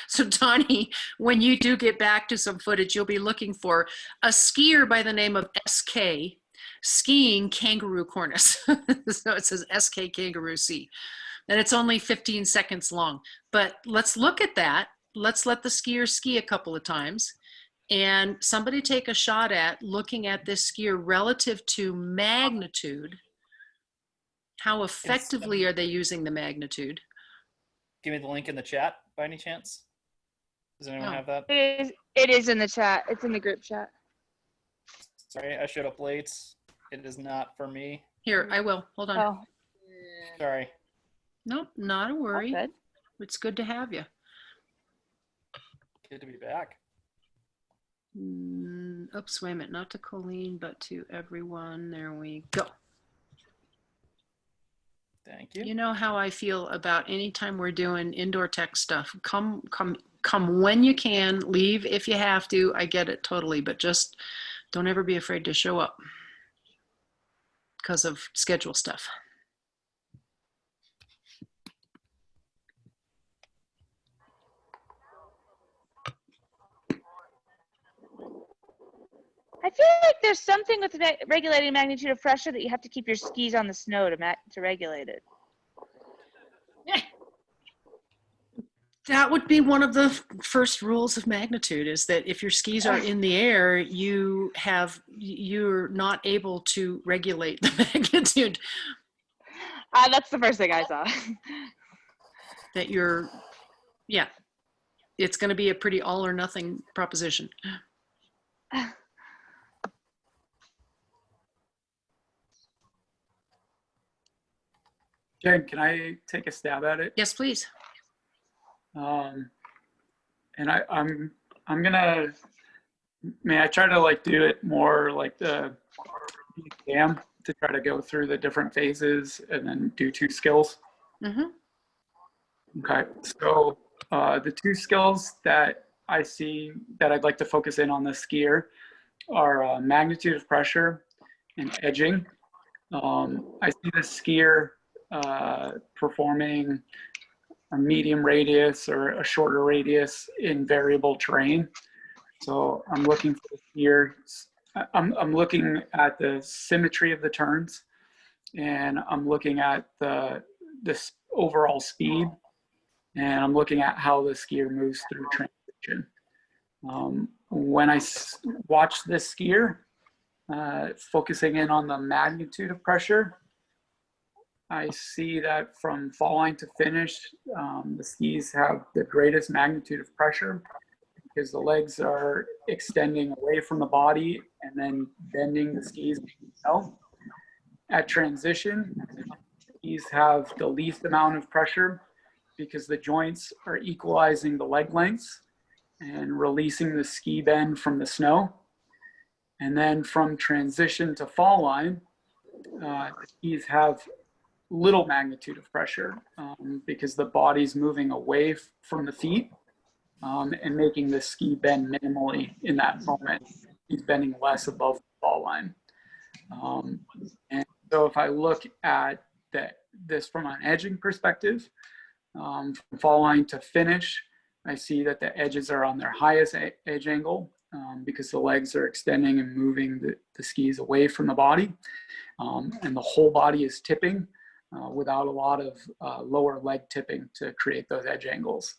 So Donnie, when you do get back to some footage, you'll be looking for a skier by the name of SK skiing kangaroo cornice. So it says SK kangaroo C, and it's only 15 seconds long. But let's look at that. Let's let the skier ski a couple of times, and somebody take a shot at looking at this skier relative to magnitude. How effectively are they using the magnitude? Give me the link in the chat by any chance. Does anyone have that? It is in the chat. It's in the group chat. Sorry, I showed up late. It is not for me. Here, I will. Hold on. Oh, Sorry. Nope, not a worry. good. It's good to have you. Good to be back. Oops, wait a minute. Not to Colleen, but to everyone. There we go. Thank you. You know how I feel about anytime we're doing indoor tech stuff. Come when you can. Leave if you have to. I get it totally, but just don't ever be afraid to show up because of schedule stuff. I feel like there's something with regulating magnitude of pressure that you have to keep your skis on the snow to regulate it. That would be one of the first rules of magnitude, is that if your skis are in the air, you're not able to regulate the magnitude. That's the first thing I saw. That it's going to be a pretty all or nothing proposition. Jen, can I take a stab at it? Yes, please. And I'm gonna, I try to like do it more like the exam to try to go through the different phases and then do 2 skills. Mm-hmm. Okay, so the 2 skills that I see that I'd like to focus in on this skier are magnitude of pressure and edging. I see the skier performing a medium radius or a shorter radius in variable terrain. So I'm looking for the skier. I'm looking at the symmetry of the turns, and I'm looking at this overall speed, and I'm looking at how the skier moves through transition. When I watch this skier, focusing in on the magnitude of pressure, I see that from fall line to finish, the skis have the greatest magnitude of pressure because the legs are extending away from the body and then bending the skis themselves. At transition, skis have the least amount of pressure because the joints are equalizing the leg lengths and releasing the ski bend from the snow. And then from transition to fall line, the skis have little magnitude of pressure because the body's moving away from the feet and making the ski bend minimally in that moment. He's bending less above the fall line. And so if I look at this from an edging perspective, from fall line to finish, I see that the edges are on their highest edge angle because the legs are extending and moving the skis away from the body. And the whole body is tipping without a lot of lower leg tipping to create those edge angles.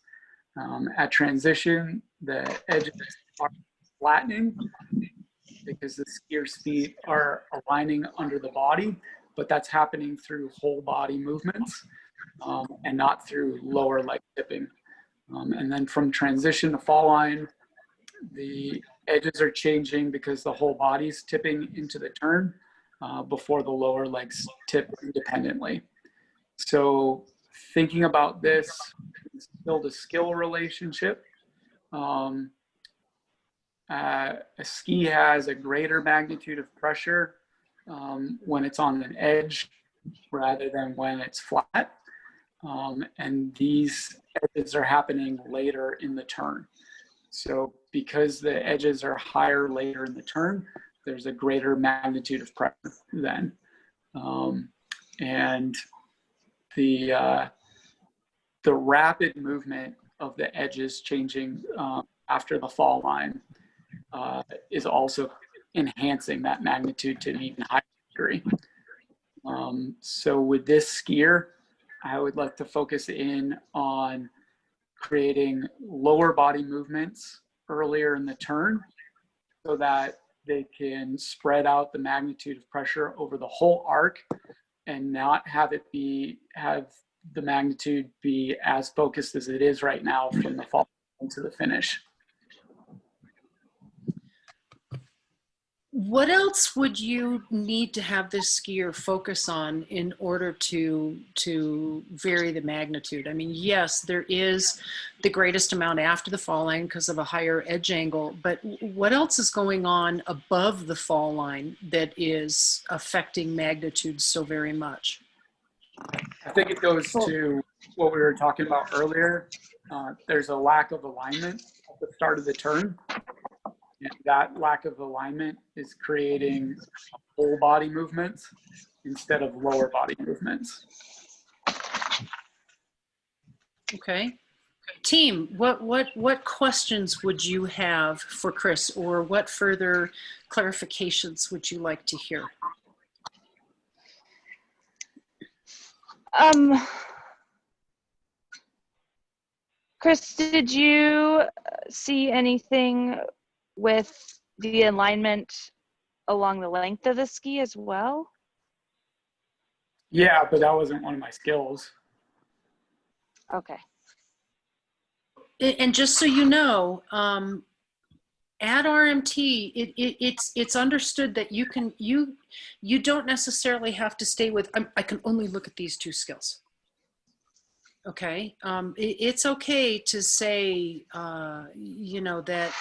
At transition, the edges are flattening because the skier's feet are aligning under the body, but that's happening through whole body movements and not through lower leg tipping. And then from transition to fall line, the edges are changing because the whole body's tipping into the turn before the lower legs tip independently. So thinking about this, build a skill relationship. A ski has a greater magnitude of pressure when it's on an edge rather than when it's flat. And these edges are happening later in the turn. So because the edges are higher later in the turn, there's a greater magnitude of pressure then. And the rapid movement of the edges changing after the fall line is also enhancing that magnitude to an even higher degree. So with this skier, I would like to focus in on creating lower body movements earlier in the turn so that they can spread out the magnitude of pressure over the whole arc and not have the magnitude be as focused as it is right now from the fall into the finish. What else would you need to have this skier focus on in order to vary the magnitude? I mean, yes, there is the greatest amount after the fall line because of a higher edge angle, but what else is going on above the fall line that is affecting magnitude so very much? I think it goes to what we were talking about earlier. There's a lack of alignment at the start of the turn. And that lack of alignment is creating whole body movements instead of lower body movements. Okay. Team, what questions would you have for Chris, or what further clarifications would you like to hear? Chris, did you see anything with the alignment along the length of the ski as well? Yeah, but that wasn't one of my skills. Okay. And just so you know, at RMT, it's understood that you don't necessarily have to stay with. I can only look at these two skills. Okay, it's okay to say, you know, that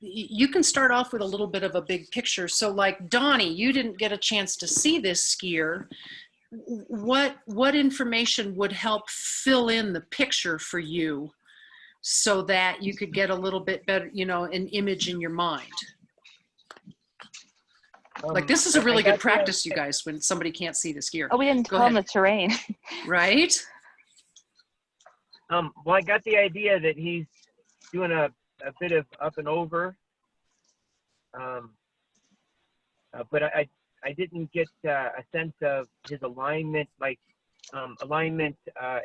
you can start off with a little bit of a big picture. So like Donnie, you didn't get a chance to see this skier. What information would help fill in the picture for you so that you could get a little bit better, you know, an image in your mind? Like this is a really good practice, you guys, when somebody can't see the skier. Oh, we didn't tell him the terrain. Right? Well, I got the idea that he's doing a bit of up and over, but I didn't get a sense of his alignment, like alignment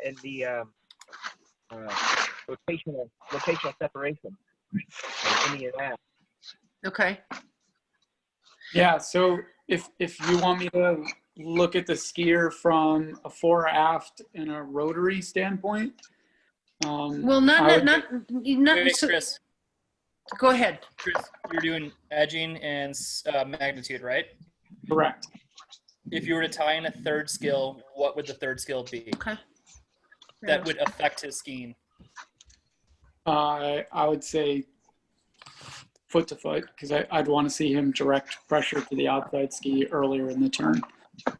and the rotational separation, any of that. Okay. Yeah, so if you want me to look at the skier from a fore aft and a rotary standpoint, well, not Wait, so, Chris. go ahead. Chris, you're doing edging and magnitude, right? correct. If you were to tie in a third skill, what would the third skill be Okay. that would affect his skiing? I would say foot to foot, because I'd want to see him direct pressure to the outside ski earlier in the turn.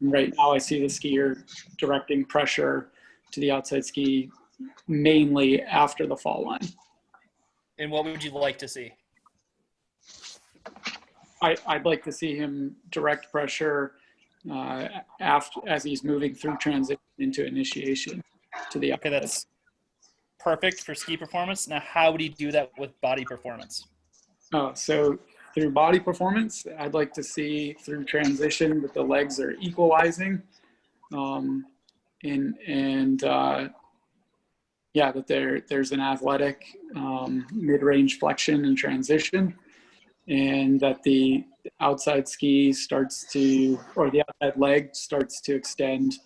And right now I see the skier directing pressure to the outside ski mainly after the fall line. And what would you like to see? I'd like to see him direct pressure as he's moving through transition into initiation to the Okay, outside. that's perfect for ski performance. Now, how would you do that with body performance? Oh, so through body performance, I'd like to see through transition that the legs are equalizing, yeah, that there's an athletic mid-range flexion and transition, and that the outside ski starts to, or the outside leg starts to extend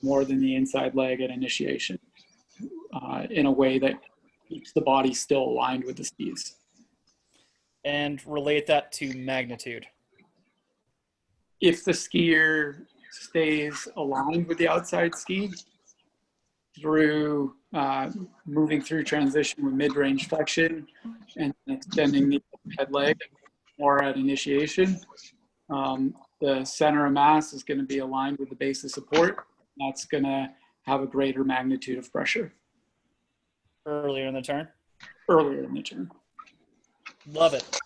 more than the inside leg at initiation in a way that keeps the body still aligned with the skis. And relate that to magnitude. If the skier stays aligned with the outside ski through moving through transition with mid-range flexion and extending the head leg more at initiation, the center of mass is going to be aligned with the base of support. That's going to have a greater magnitude of pressure Earlier in the turn? earlier in the turn. Love it.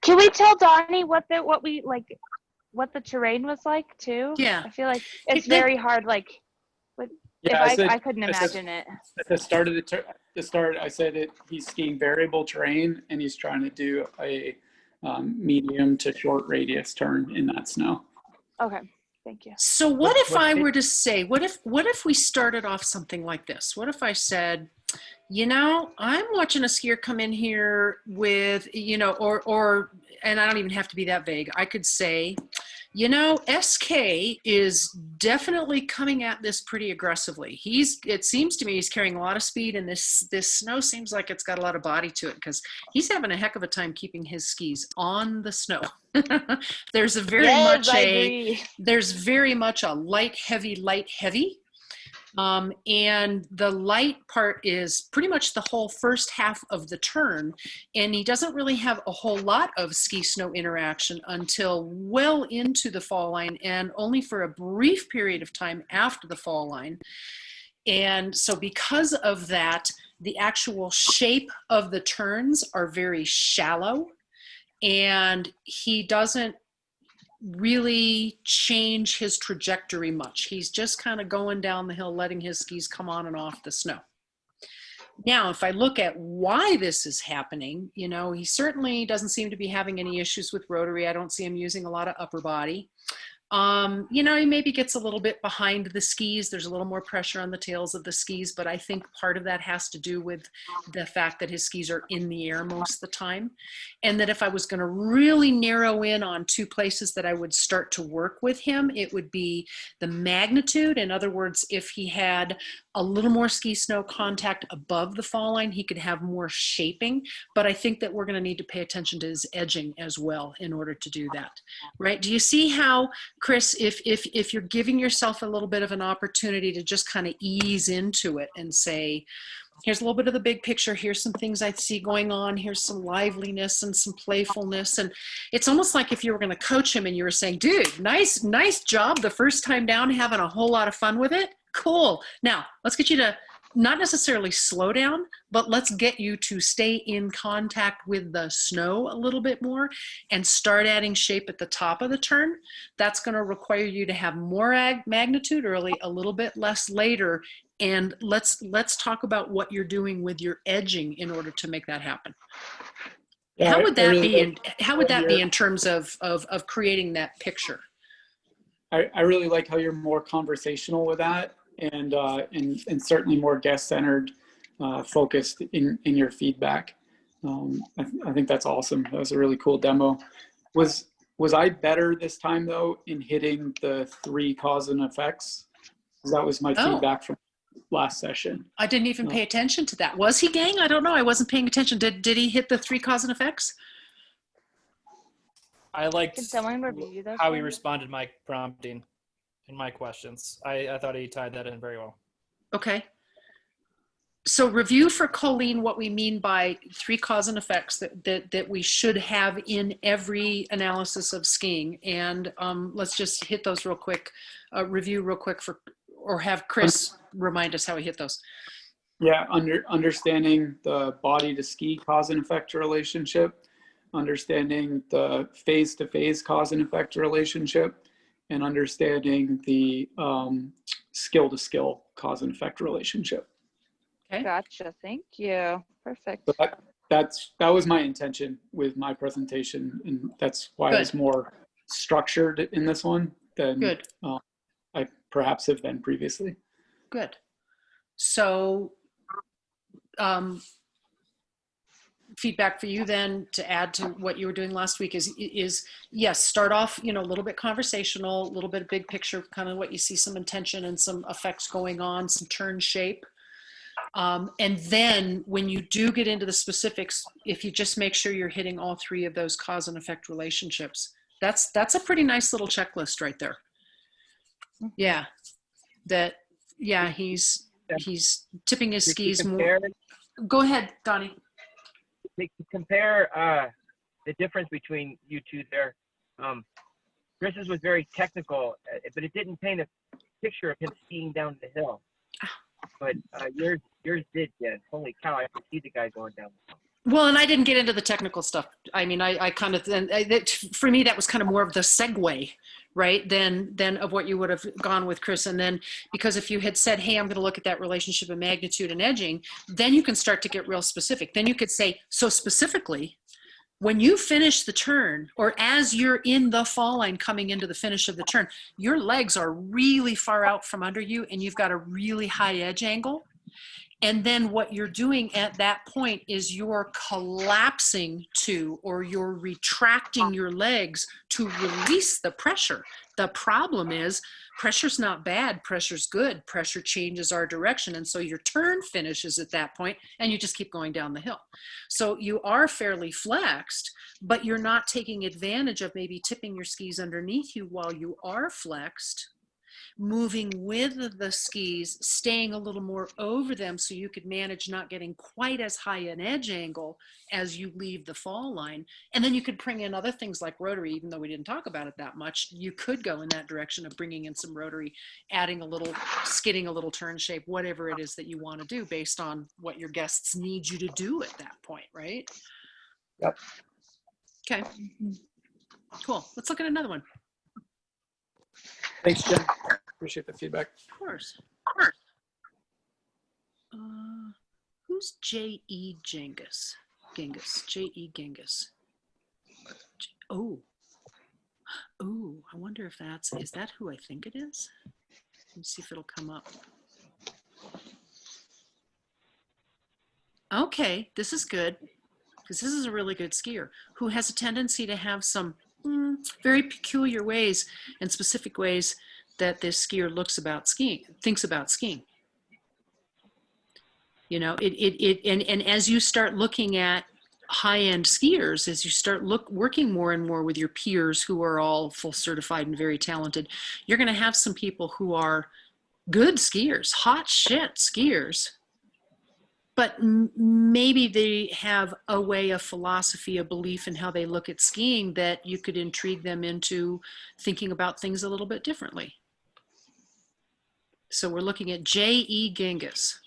Can we tell Donnie what the terrain was like too? Yeah. I feel like it's very hard. Yeah, I couldn't imagine it. At the start of the start, I said that he's skiing variable terrain and he's trying to do a medium to short radius turn in that snow. Okay, thank you. So what if I were to say, what if we started off something like this? What if I said, you know, I'm watching a skier come in here with, you know, or, and I don't even have to be that vague. I could say, you know, SK is definitely coming at this pretty aggressively. It seems to me he's carrying a lot of speed, and this snow seems like it's got a lot of body to it because he's having a heck of a time keeping his skis on the snow. There's very much a light, heavy. And the light part is pretty much the whole first half of the turn, and he doesn't really have a whole lot of ski snow interaction until well into the fall line, and only for a brief period of time after the fall line. And so because of that, the actual shape of the turns are very shallow, and he doesn't really change his trajectory much. He's just kind of going down the hill, letting his skis come on and off the snow. Now, if I look at why this is happening, you know, he certainly doesn't seem to be having any issues with rotary. I don't see him using a lot of upper body. You know, he maybe gets a little bit behind the skis. There's a little more pressure on the tails of the skis, but I think part of that has to do with the fact that his skis are in the air most of the time. And that if I was going to really narrow in on two places that I would start to work with him, it would be the magnitude. In other words, if he had a little more ski snow contact above the fall line, he could have more shaping. But I think that we're going to need to pay attention to his edging as well in order to do that, right? Do you see how, Chris, if you're giving yourself a little bit of an opportunity to just kind of ease into it and say, here's a little bit of the big picture, here's some things I see going on, here's some liveliness and some playfulness. And it's almost like if you were going to coach him and you were saying, dude, nice job the first time down, having a whole lot of fun with it. Cool. Now let's get you to not necessarily slow down, but let's get you to stay in contact with the snow a little bit more and start adding shape at the top of the turn. That's going to require you to have more magnitude early, a little bit less later. And let's talk about what you're doing with your edging in order to make that happen. Yeah, how would that really be? How would that be in terms of creating that picture? I really like how you're more conversational with that, and certainly more guest-centered, focused in your feedback. I think that's awesome. That was a really cool demo. Was I better this time though in hitting the 3 cause and effects? That was my feedback from last session. I didn't even pay attention to that. Was he, gang? I don't know. I wasn't paying attention. Did he hit the 3 cause and effects? I liked Can someone review those? how he responded to my prompting and my questions. I thought he tied that in very well. Okay. So review for Colleen what we mean by 3 cause and effects that we should have in every analysis of skiing. And let's just hit those real quick, review real quick or have Chris remind us how we hit those. Yeah, understanding the body to ski cause and effect relationship, understanding the phase to phase cause and effect relationship, and understanding the skill to skill cause and effect relationship. Okay. Gotcha. Thank you. Perfect. So that was my intention with my presentation, and that's why I was more structured in this one than I perhaps have been previously. Good. So feedback for you then to add to what you were doing last week is yes, start off, a little bit conversational, a little bit of big picture, kind of what you see, some intention and some effects going on, some turn shape. And then when you do get into the specifics, if you just make sure you're hitting all 3 of those cause and effect relationships, that's a pretty nice little checklist right there. Yeah. He's tipping his skis more. Go ahead, Donnie. To compare the difference between you two there, Chris's was very technical, but it didn't paint a picture of him skiing down the hill. But yours did, Jen. Holy cow, I could see the guy going down the hill. Well, and I didn't get into the technical stuff. I mean, I kind of, for me, that was kind of more of the segue, right, than of what you would have gone with, Chris. And then, because if you had said, hey, I'm going to look at that relationship of magnitude and edging, then you can start to get real specific. Then you could say, so specifically, when you finish the turn, or as you're in the fall line coming into the finish of the turn, your legs are really far out from under you, and you've got a really high edge angle. And then what you're doing at that point is you're collapsing to, or you're retracting your legs to release the pressure. The problem is pressure's not bad, pressure's good. Pressure changes our direction. And so your turn finishes at that point and you just keep going down the hill. So you are fairly flexed, but you're not taking advantage of maybe tipping your skis underneath you while you are flexed, moving with the skis, staying a little more over them so you could manage not getting quite as high an edge angle as you leave the fall line. And then you could bring in other things like rotary, even though we didn't talk about it that much. You could go in that direction of bringing in some rotary, adding a little, skidding a little turn shape, whatever it is that you want to do based on what your guests need you to do at that point, right? Yep. Okay. Cool. Let's look at another one. Thanks, Jen. Appreciate the feedback. Of course. Who's J.E. Genghis? J.E. Genghis. Oh, I wonder if is that who I think it is? Let me see if it'll come up. Okay, this is good, because this is a really good skier who has a tendency to have some very peculiar ways and specific ways that this skier thinks about skiing. And as you start looking at high-end skiers, as you start working more and more with your peers who are all full certified and very talented, you're going to have some people who are good skiers, hot shit skiers, but maybe they have a way, a philosophy, a belief in how they look at skiing that you could intrigue them into thinking about things a little bit differently. So we're looking at J.E. Genghis.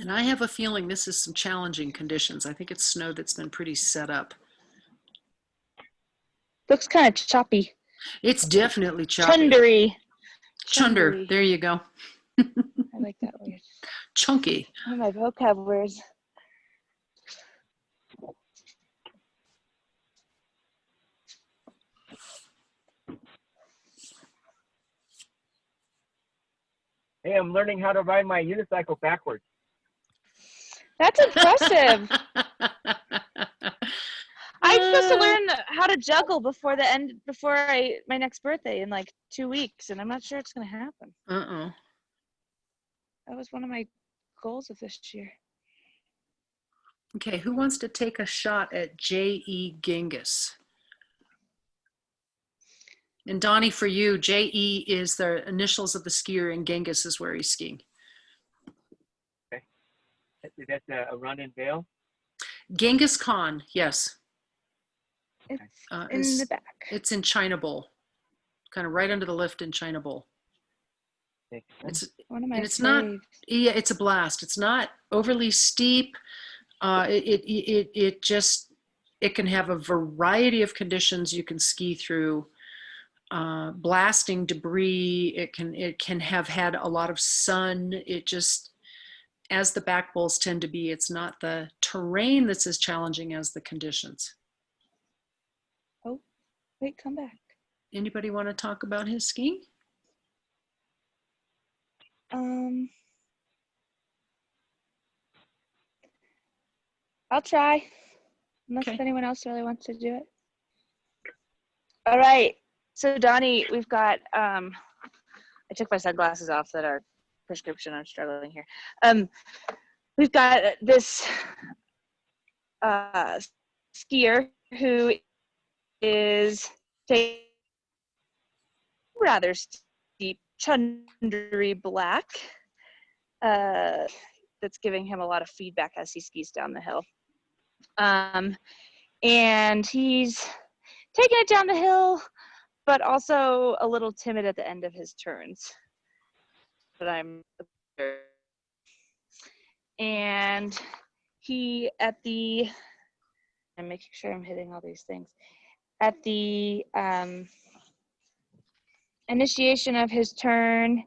And I have a feeling this is some challenging conditions. I think it's snow that's been pretty set up. Looks kind of choppy. It's definitely choppy. Chundery. Chunder. There you go. I like that word. Chunky. One of my vocab words. Hey, I'm learning how to ride my unicycle backwards. That's impressive. I'm supposed to learn how to juggle before my next birthday in like 2 weeks, and I'm not sure it's gonna happen. That was one of my goals of this year. Okay, who wants to take a shot at J.E. Genghis? And Donnie, for you, J.E. is the initials of the skier, and Genghis is where he's skiing. Okay. That's a run in Vail? Genghis Khan, yes. It's in the back. It's in China Bowl, kind of right under the lift in China Bowl. It's one of my and it's faves. not. Yeah, it's a blast. It's not overly steep. It can have a variety of conditions you can ski through. Blasting debris. It can have had a lot of sun. It just, as the back bowls tend to be, it's not the terrain that's as challenging as the conditions. Oh, wait, come back. Anybody want to talk about his skiing? I'll try, unless Okay. anyone else really wants to do it. All right, so Donnie, we've got, I took my sunglasses off that are prescription. I'm struggling here. We've got this skier who is taking rather steep chundry black that's giving him a lot of feedback as he skis down the hill. And he's taking it down the hill, but also a little timid at the end of his turns. But I'm making sure I'm hitting all these things. At the initiation of his turn,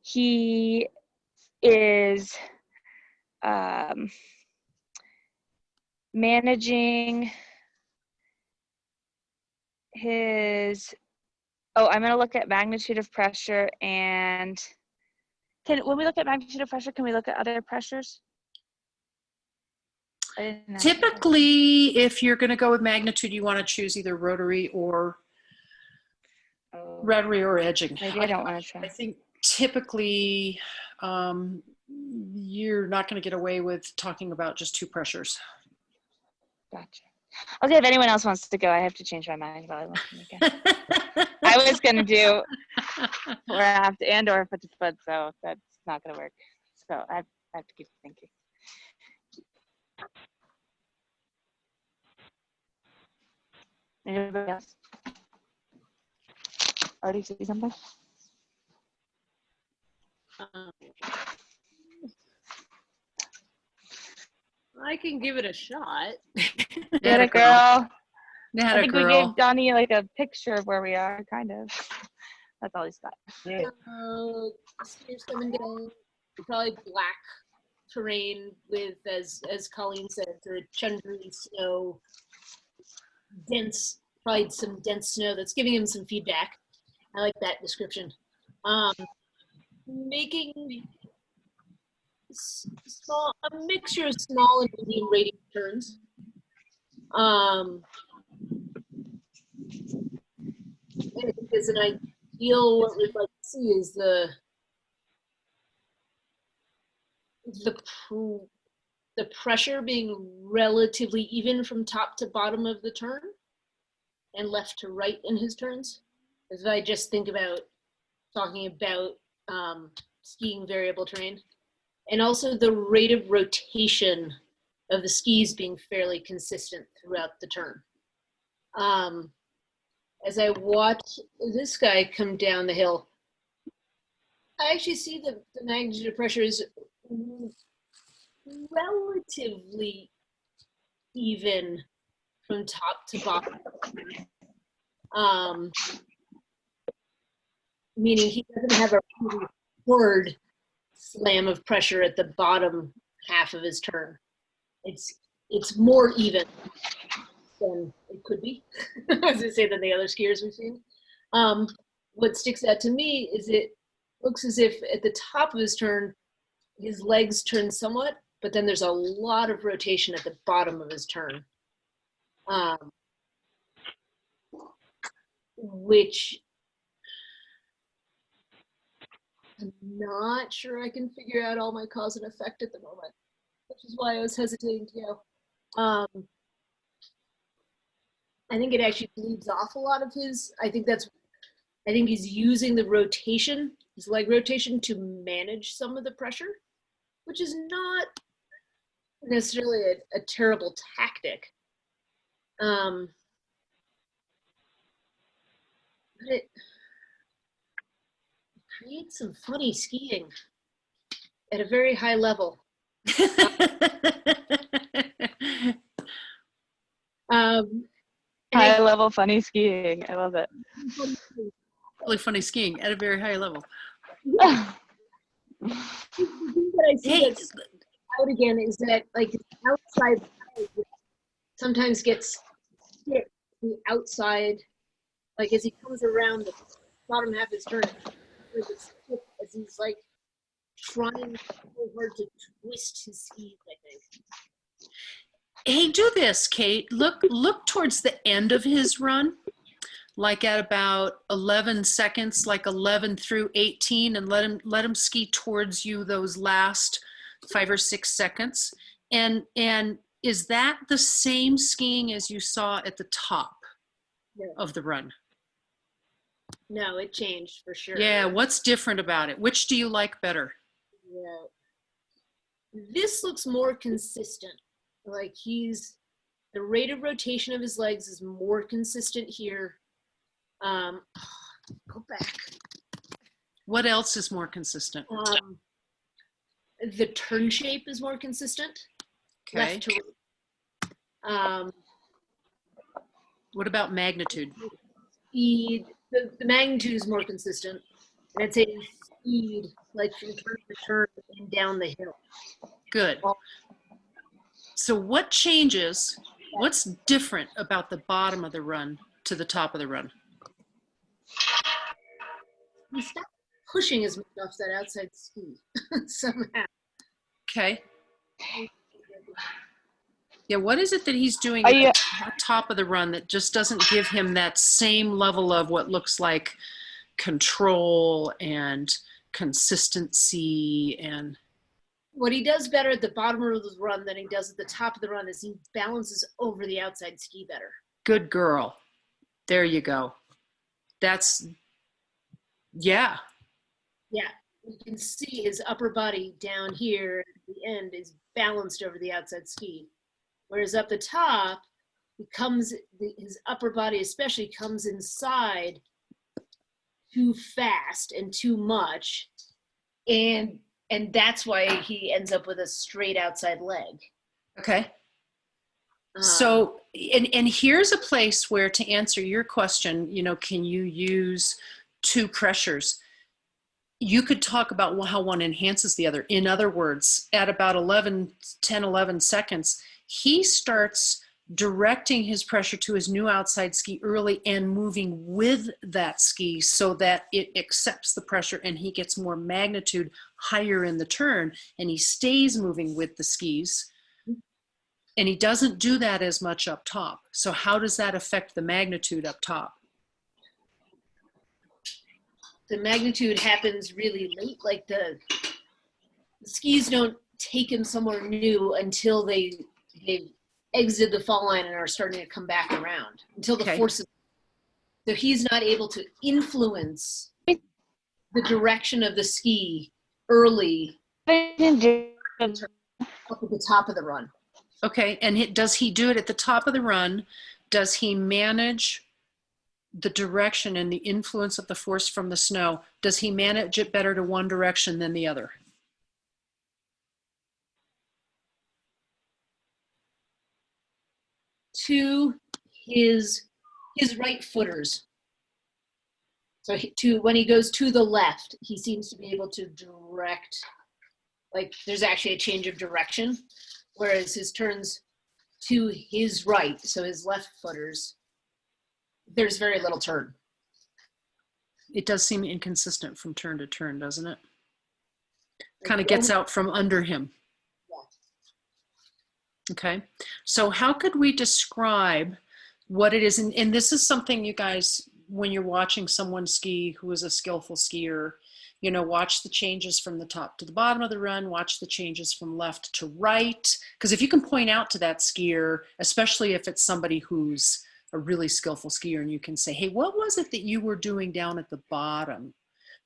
he is managing his, I'm going to look at magnitude of pressure, and when we look at magnitude of pressure, can we look at other pressures? Typically, if you're going to go with magnitude, you want to choose either rotary or edging. Maybe I don't want to try. I think typically you're not going to get away with talking about just two pressures. Gotcha. Okay, if anyone else wants to go, I have to change my mind while I look again. I was going to do raft and or foot to foot, so that's not going to work. So I have to keep thinking. Anybody else? Already see something? I can give it a shot. Get it, girl. I think we gave Donnie like a picture of where we are, kind of. That's all he's got. Yeah. Skiers coming down, probably black terrain with, as Colleen said, sort of chundry snow, probably some dense snow that's giving him some feedback. I like that description. Making a mixture of small and medium rating turns. And I think as an ideal, what we'd like to see is the pressure being relatively even from top to bottom of the turn and left to right in his turns. As I just think about talking about skiing variable terrain, and also the rate of rotation of the skis being fairly consistent throughout the turn. As I watch this guy come down the hill, I actually see the magnitude of pressure is relatively even from top to bottom. Meaning he doesn't have a really hard slam of pressure at the bottom half of his turn. It's more even than it could be, as I say, than the other skiers we've seen. What sticks out to me is it looks as if at the top of his turn, his legs turn somewhat, but then there's a lot of rotation at the bottom of his turn. which I'm not sure I can figure out all my cause and effect at the moment, which is why I was hesitating to go. I think it actually leaves off a lot of his, I think he's using the rotation, his leg rotation, to manage some of the pressure, which is not necessarily a terrible tactic. But it creates some funny skiing at a very high level. High level funny skiing. I love it. Really funny skiing at a very high level. The thing that I see Hey, that's out again is that like the outside sometimes gets hit the outside, like as he comes around the bottom half of his turn, as he's like trying so hard to twist his skis, I think. hey, do this, Kate. Look towards the end of his run, like at about 11 seconds, like 11 through 18, and let him ski towards you those last 5 or 6 seconds. And is that the same skiing as you saw at the top of the run? No, it changed for sure. Yeah, what's different about it? Which do you like better? Yeah. This looks more consistent. Like the rate of rotation of his legs is more consistent here. Go back. What else is more consistent? The turn shape is more consistent. Okay. Left to right. What about magnitude? Speed. The magnitude is more consistent. And I'd say speed, like from turn to turn and down the hill. Good. So what changes, what's different about the bottom of the run to the top of the run? He stopped pushing as much off that outside ski somehow. Okay. Yeah, what is it that he's doing at the top of the run that just doesn't give him that same level of what looks like control and consistency? And what he does better at the bottom of the run than he does at the top of the run is he balances over the outside ski better. Good girl. There you go. That's, yeah. Yeah, you can see his upper body down here at the end is balanced over the outside ski. Whereas up the top, his upper body especially comes inside too fast and too much. And that's why he ends up with a straight outside leg. Okay. So, and here's a place where, to answer your question, can you use two pressures? You could talk about how one enhances the other. In other words, at about 11 seconds, he starts directing his pressure to his new outside ski early and moving with that ski so that it accepts the pressure and he gets more magnitude higher in the turn, and he stays moving with the skis. And he doesn't do that as much up top. So how does that affect the magnitude up top? The magnitude happens really late. Like the skis don't take him somewhere new until they exited the fall line and are starting to come back around, until the forces. So he's not able to influence the direction of the ski early up at the top of the run. Okay, and does he do it at the top of the run? Does he manage the direction and the influence of the force from the snow? Does he manage it better to one direction than the other? To his right footers. So when he goes to the left, he seems to be able to direct, like there's actually a change of direction, whereas his turns to his right, so his left footers, there's very little turn. It does seem inconsistent from turn to turn, doesn't it? Kind of gets out from under him. Okay. So how could we describe what it is? And this is something you guys, when you're watching someone ski who is a skillful skier, you know, watch the changes from the top to the bottom of the run, watch the changes from left to right. Because if you can point out to that skier, especially if it's somebody who's a really skillful skier, and you can say, hey, what was it that you were doing down at the bottom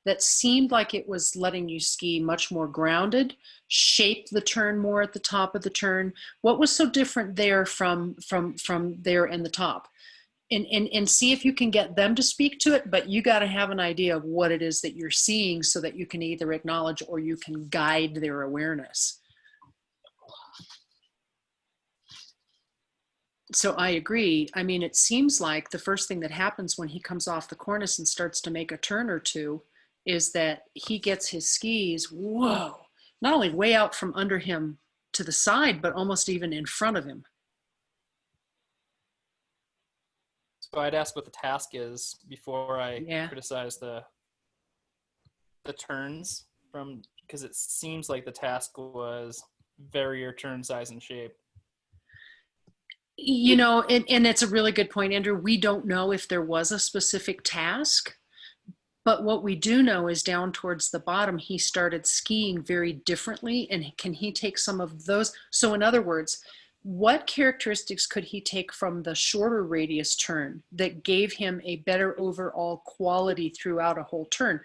that seemed like it was letting you ski much more grounded, shape the turn more at the top of the turn? What was so different there from there in the top? And see if you can get them to speak to it, but you got to have an idea of what it is that you're seeing so that you can either acknowledge or you can guide their awareness. So I agree. I mean, it seems like the first thing that happens when he comes off the cornice and starts to make a turn or two is that he gets his skis, whoa, not only way out from under him to the side, but almost even in front of him. So I'd ask what the task is before I Yeah. criticize the turns, from because it seems like the task was vary your turn size and shape. You know, and it's a really good point, Andrew. We don't know if there was a specific task, but what we do know is down towards the bottom, he started skiing very differently. And can he take some of those? So in other words, what characteristics could he take from the shorter radius turn that gave him a better overall quality throughout a whole turn?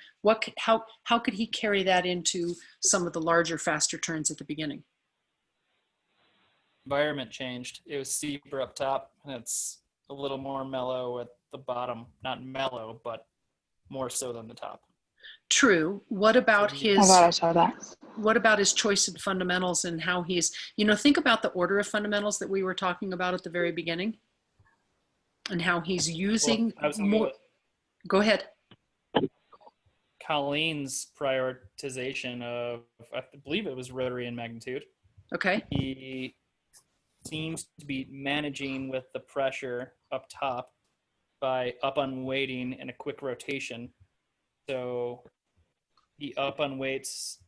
How could he carry that into some of the larger, faster turns at the beginning? Environment changed. It was steeper up top, and it's a little more mellow at the bottom. Not mellow, but more so than the top. True. What about I his? thought I saw that. What about his choice of fundamentals and how he's, you know, think about the order of fundamentals that we were talking about at the very beginning and how he's using more. Go ahead. Colleen's prioritization of, I believe it was rotary and magnitude. Okay. He seems to be managing with the pressure up top by up unweighting and a quick rotation. So he up unweights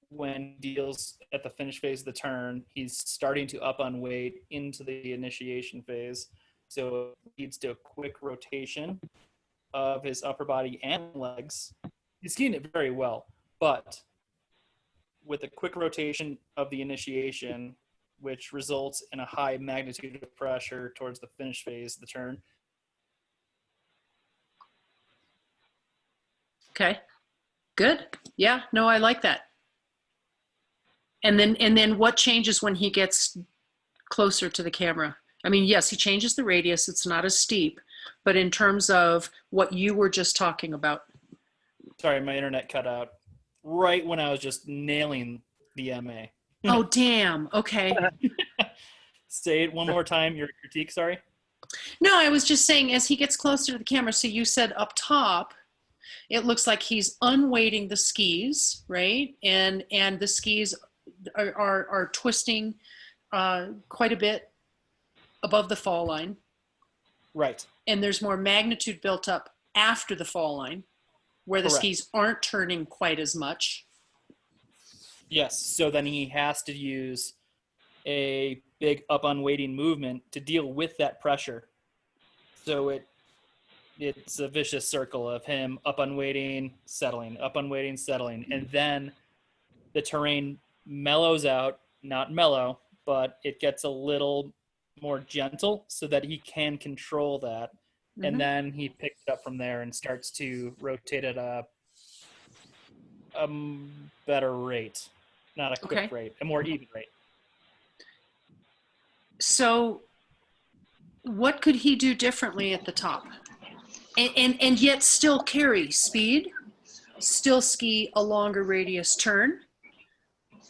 when he deals at the finish phase of the turn. He's starting to up unweight into the initiation phase. So it leads to a quick rotation of his upper body and legs. He's skiing it very well, but with a quick rotation of the initiation, which results in a high magnitude of pressure towards the finish phase of the turn. Okay. Good. Yeah. No, I like that. And then what changes when he gets closer to the camera? I mean, yes, he changes the radius. It's not as steep, but in terms of what you were just talking about. Sorry, my internet cut out right when I was just nailing the MA. Oh, damn. Okay. Say it one more time, your critique, sorry. No, I was just saying as he gets closer to the camera, so you said up top, it looks like he's unweighting the skis, right? And the skis are twisting quite a bit above the fall line. Right. And there's more magnitude built up after the fall line, where the Correct. skis aren't turning quite as much. Yes, so then he has to use a big up unweighting movement to deal with that pressure. So it's a vicious circle of him up unweighting, settling, up unweighting, settling. And then the terrain mellows out, not mellow, but it gets a little more gentle so that he can control that. Mm-hmm. And then he picks it up from there and starts to rotate at a better rate, not a quick rate, a more even rate. So what could he do differently at the top? And yet still carry speed, still ski a longer radius turn.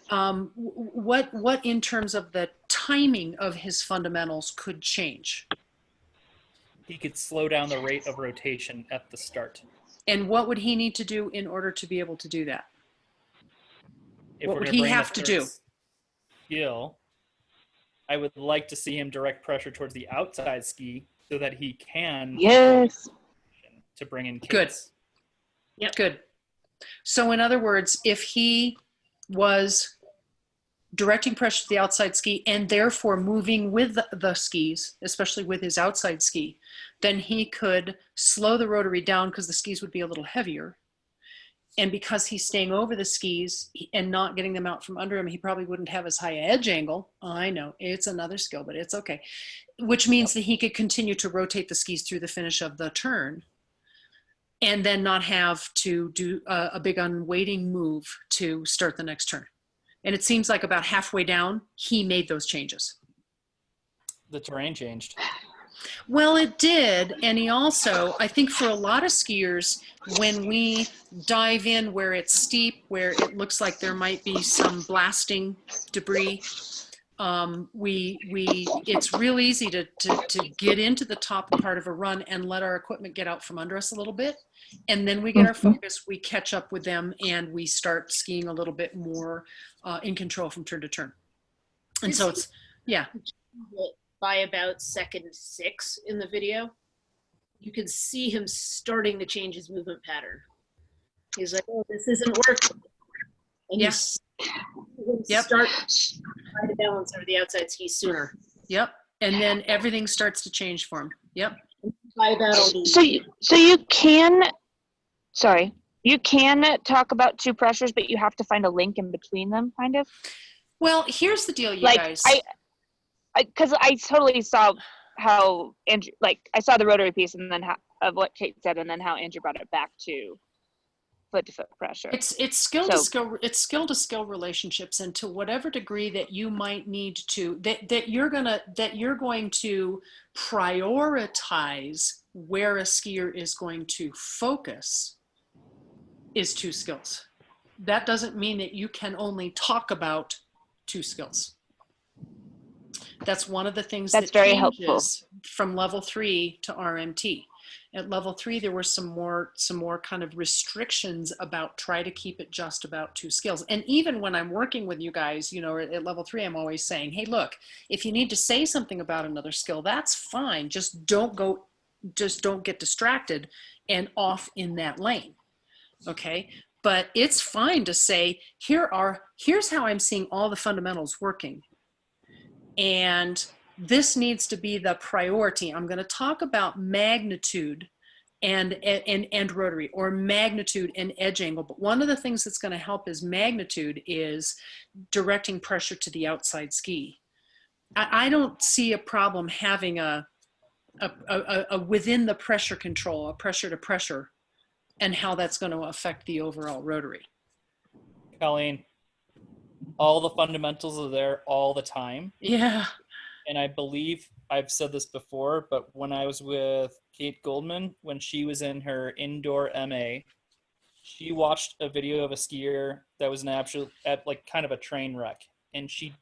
What in terms of the timing of his fundamentals could change? He could slow down the rate of rotation at the start. And what would he need to do in order to be able to do that? If What we're would gonna he bring have to do? Skill, I would like to see him direct pressure towards the outside ski so that he can Yes. to bring in Good. case. Good. So in other words, if he was directing pressure to the outside ski, and therefore moving with the skis, especially with his outside ski, then he could slow the rotary down because the skis would be a little heavier. And because he's staying over the skis and not getting them out from under him, he probably wouldn't have as high an edge angle. I know it's another skill, but it's okay. Which means that he could continue to rotate the skis through the finish of the turn and then not have to do a big unweighting move to start the next turn. And it seems like about halfway down, he made those changes. The terrain changed. Well, it did. And he also, I think for a lot of skiers, when we dive in where it's steep, where it looks like there might be some blasting debris, it's real easy to get into the top part of a run and let our equipment get out from under us a little bit. And then we get our focus, we catch up with them, and we start skiing a little bit more in control from turn to turn. And so it's, yeah. By about second 6 in the video, you can see him starting to change his movement pattern. He's like, oh, this isn't working. And Yes. Yep. Start try to balance over the outside ski sooner. Yep. And then everything starts to change for him. Yep. So you can, sorry, you can talk about two pressures, but you have to find a link in between them, kind of. Well, here's the deal, you like, guys. Because I totally saw how Andrew, like I saw the rotary piece and then of what Kate said, and then how Andrew brought it back to foot pressure. It's skill to skill. It's skill to skill relationships, and to whatever degree that you might need to that you're going to prioritize where a skier is going to focus is 2 skills. That doesn't mean that you can only talk about 2 skills. That's one of the things that's that very changes helpful from level 3 to RMT. At level 3, there were some more kind of restrictions about try to keep it just about 2 skills. And even when I'm working with you guys, you know, at level 3, I'm always saying, hey, look, if you need to say something about another skill, that's fine. Just don't get distracted and off in that lane. Okay. But it's fine to say, here's how I'm seeing all the fundamentals working. And this needs to be the priority. I'm going to talk about magnitude and rotary, or magnitude and edge angle. But one of the things that's going to help is magnitude is directing pressure to the outside ski. I don't see a problem having a within the pressure control, a pressure to pressure, and how that's going to affect the overall rotary. Colleen, all the fundamentals are there all the time. Yeah. And I believe I've said this before, but when I was with Kate Goldman, when she was in her indoor MA, she watched a video of a skier that was kind of a train wreck. And she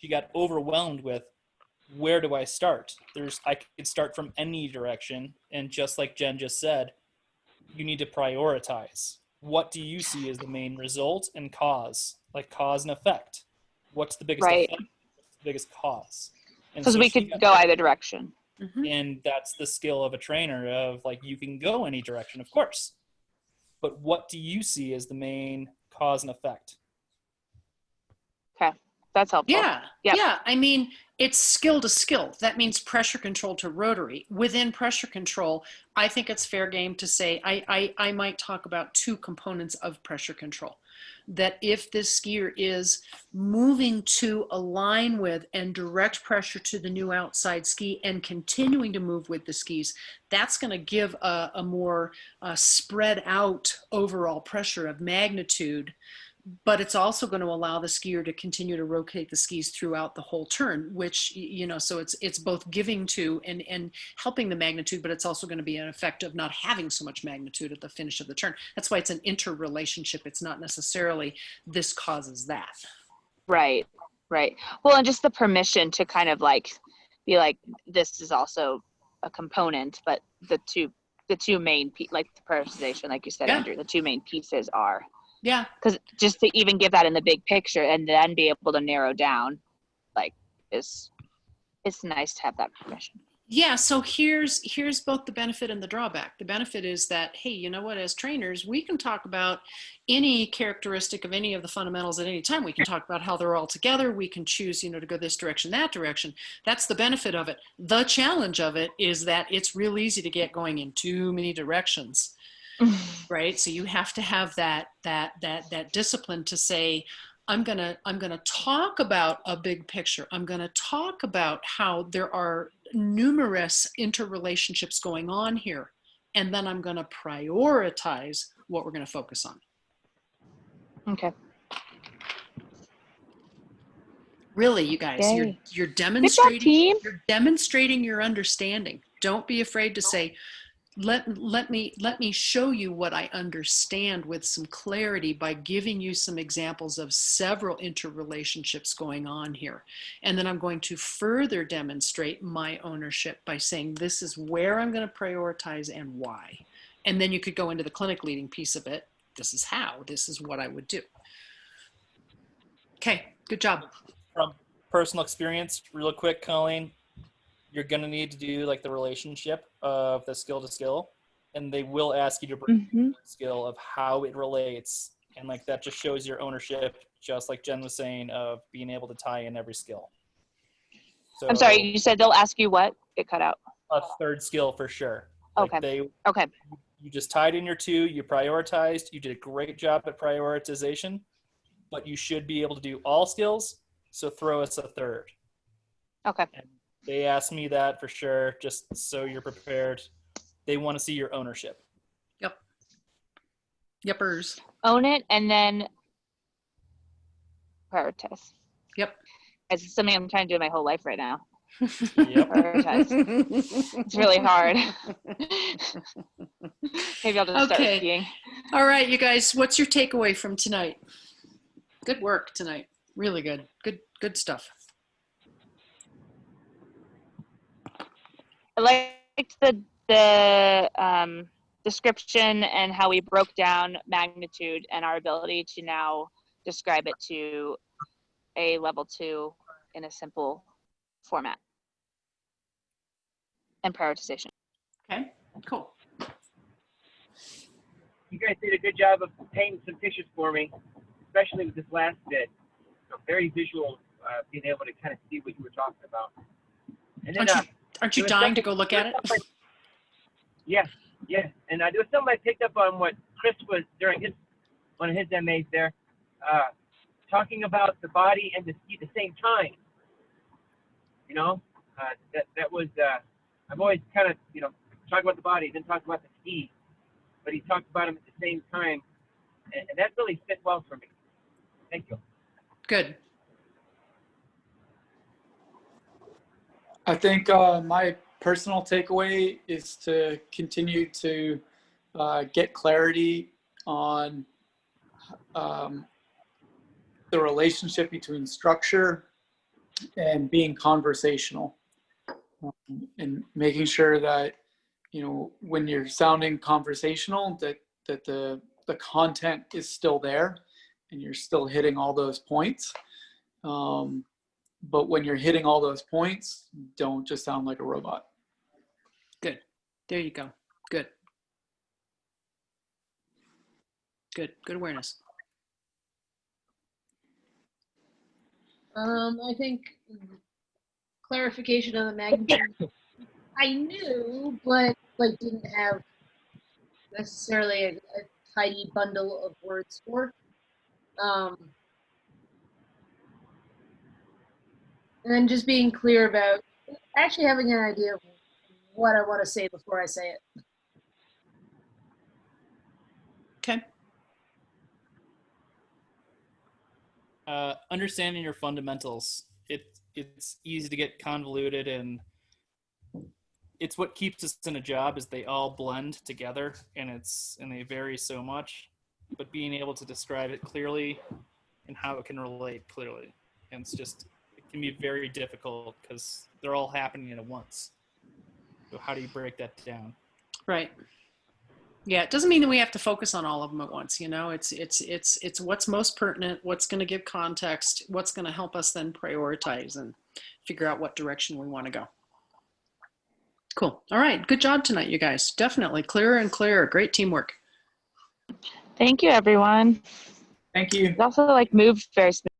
got overwhelmed with, where do I start? I could start from any direction. And just like Jen just said, you need to prioritize. What do you see as the main result and cause? Like cause and effect. What's the biggest effect? What's the biggest cause? Because we could go either direction. And that's the skill of a trainer of like, you can go any direction, of course. But what do you see as the main cause and effect? Okay. That's helpful. Yeah. Yep. Yeah. I mean, it's skill to skill. That means pressure control to rotary. Within pressure control, I think it's fair game to say I might talk about 2 components of pressure control. That if this skier is moving to align with and direct pressure to the new outside ski and continuing to move with the skis, that's going to give a more spread out overall pressure of magnitude. But it's also going to allow the skier to continue to rotate the skis throughout the whole turn, which, you know, so it's both giving to and helping the magnitude, but it's also going to be an effect of not having so much magnitude at the finish of the turn. That's why it's an interrelationship. It's not necessarily this causes that. Right. Well, and just the permission to kind of like be like, this is also a component, but the two main, like the prioritization, like you said, Yeah. Andrew, the 2 main pieces are. Yeah. Because just to even give that in the big picture and then be able to narrow down, like, it's nice to have that permission. Yeah, so here's both the benefit and the drawback. The benefit is that, hey, you know what, as trainers, we can talk about any characteristic of any of the fundamentals at any time. We can talk about how they're all together. We can choose, you know, to go this direction, that direction. That's the benefit of it. The challenge of it is that it's real easy to get going in too many directions, right? So you have to have that discipline to say, I'm gonna talk about a big picture. I'm gonna talk about how there are numerous interrelationships going on here, and then I'm gonna prioritize what we're gonna focus on. Okay. Really, you guys, Yay. you're Good job, demonstrating team. you're demonstrating your understanding. Don't be afraid to say, let me show you what I understand with some clarity by giving you some examples of several interrelationships going on here. And then I'm going to further demonstrate my ownership by saying this is where I'm going to prioritize and why. And then you could go into the clinic leading piece of it. This is how, this is what I would do. Okay, good job. From personal experience, real quick, Colleen, you're going to need to do like the relationship of the skill to skill, and they will ask you to bring the skill of how it relates. And like that just shows your ownership, just like Jen was saying, of being able to tie in every skill. So I'm sorry, you said they'll ask you what? It cut out. a third skill for sure. Like Okay. Okay. you just tied in your two, you prioritized, you did a great job at prioritization, but you should be able to do all skills. So throw us a third. Okay. And they asked me that for sure, just so you're prepared. They want to see your ownership. Yep. Yepers. Own it and then prioritize. Yep. It's something I'm trying to do my whole life right now. Yep. Prioritize. It's really hard. Maybe I'll just start skiing. All right, you guys, what's your takeaway from tonight? Good work tonight. Really good. Good stuff. I liked the description and how we broke down magnitude and our ability to now describe it to a level 2 in a simple format and prioritization. Okay, cool. You guys did a good job of painting some pictures for me, especially with this last bit. So very visual, being able to kind of see what you were talking about. And then, Aren't you dying to go look at it? Yeah. And there was something I picked up on what Chris was during one of his MAs there, talking about the body and the ski at the same time. You know, that was, I've always kind of, talk about the body, then talk about the ski, but he talked about them at the same time. And that really fit well for me. Thank you. Good. I think my personal takeaway is to continue to get clarity on the relationship between structure and being conversational, and making sure that, when you're sounding conversational, that the content is still there and you're still hitting all those points. But when you're hitting all those points, don't just sound like a robot. Good. There you go. Good. Good awareness. I think clarification on the magnitude. I knew, but didn't have necessarily a tidy bundle of words for. And then just being clear about actually having an idea of what I want to say before I say it. Okay. Understanding your fundamentals. It's easy to get convoluted, and it's what keeps us in a job is they all blend together, and they vary so much. But being able to describe it clearly and how it can relate clearly, and it can be very difficult because they're all happening at once. So how do you break that down? Right. Yeah, it doesn't mean that we have to focus on all of them at once. It's what's most pertinent, what's going to give context, what's going to help us then prioritize and figure out what direction we want to go. Cool. All right. Good job tonight, you guys. Definitely clearer and clearer. Great teamwork. Thank you, everyone. Thank you. It also like moved very smoothly.